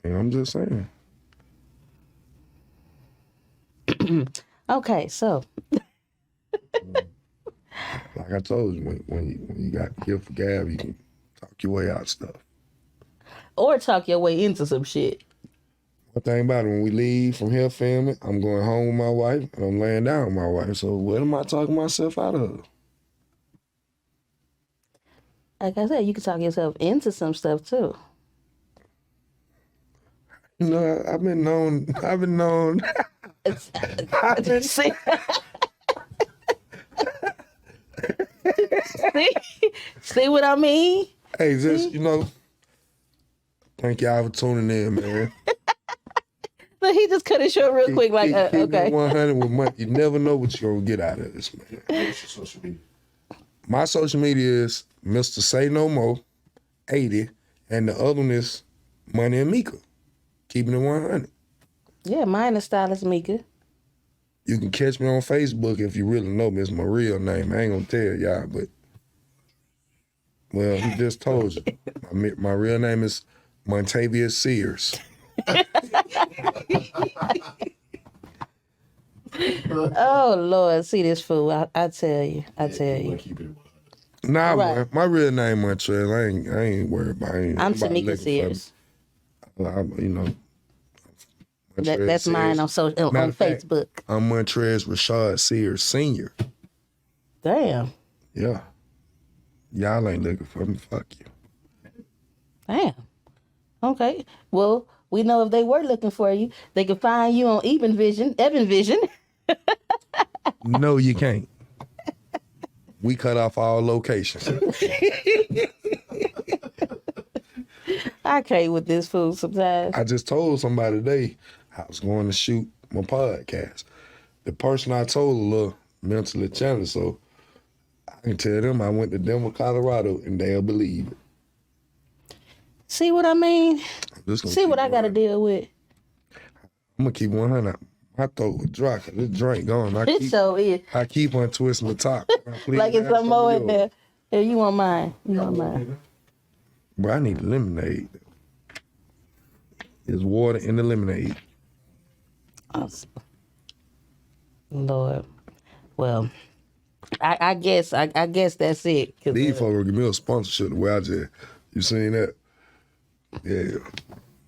And I'm just saying. Okay, so. Like I told you, when you got the gift for gab, you can talk your way out of stuff. Or talk your way into some shit. One thing about it, when we leave from here filming, I'm going home with my wife and I'm laying down with my wife. So what am I talking myself out of? Like I said, you can talk yourself into some stuff too. You know, I've been known. See what I mean? Hey, just, thank y'all for tuning in, man. But he just cut it short real quick, like, Keep okay. it 100 with money. You never know what you're going to get out of this, man. What's your social media? My social media is Mr. Say No More 80, and the other one is Money and Meka. Keeping it 100. Yeah, mine is Stylist Meka. You can catch me on Facebook if you really know me. It's my real name. I ain't going to tell y'all, but... Well, he just told you. My real name is Montavious Sears. Oh, Lord. See this fool. I tell you. Keep it 100. Nah, Right. my real name Montrez. I ain't worried about it. I'm Tamika Sears. That's mine on Facebook. I'm Montrez Rashad Sears Sr. Damn. Yeah. Y'all ain't looking for me. Fuck you. Damn. Okay. Well, we know if they were looking for you, they could find you on Evan Vision. No, you can't. We cut off all locations. I can't with this fool sometimes. I just told somebody today I was going to shoot my podcast. The person I told a little mentally challenged, so I can tell them I went to Denver, Colorado, and they'll believe it. See what I mean? Just gonna See keep what I got to 100. deal with. I'm gonna keep 100. My throat was dry 'cause this drink going. It so is. I keep on twisting the top. Please Like it's have some more of in yours. there. Hey, you want mine? You want mine? Bro, I need lemonade. There's water in the lemonade. Awesome. Lord. Well, I guess that's it. 'Cause, These folks gonna give me a sponsorship the way I just, you seen that? Yeah.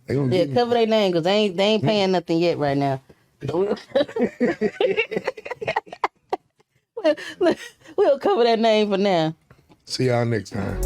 They gonna yeah, give me, cover their name because they ain't paying nothing yet right now. We'll cover that name for now. see y'all next time.